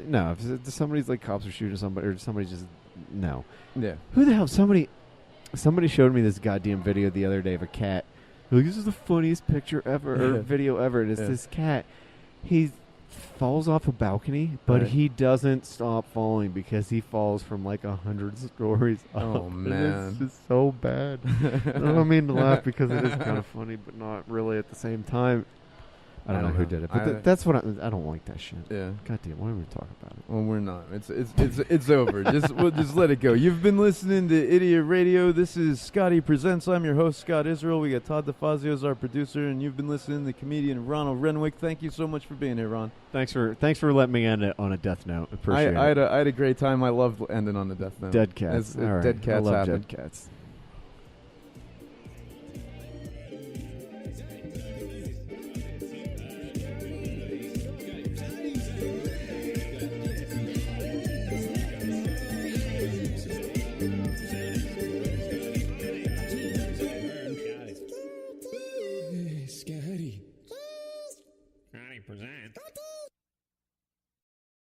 no, if somebody's, like, cops are shooting somebody, or somebody's just, no. Yeah. Who the hell? Somebody showed me this goddamn video the other day of a cat. Like, this is the funniest picture ever, or video ever, and it's this cat. He falls off a balcony, but he doesn't stop falling because he falls from like 100 stories up. Oh, man. It's just so bad. I don't mean to laugh because it is kind of funny, but not really at the same time. I don't know who did it, but that's what I don't like that shit. Yeah. Goddamn, why don't we talk about it? Well, we're not. It's over. We'll just let it go. You've been listening to Idiot Radio. This is Scotty Presents. I'm your host, Scott Israel. We got Todd DeFazio as our producer, and you've been listening to comedian Ronald Renwick. Thank you so much for being here, Ron. Thanks for letting me end it on a death note. Appreciate it. I had a great time. I loved ending on the death note. Dead cats. Dead cats I love happen. dead cats.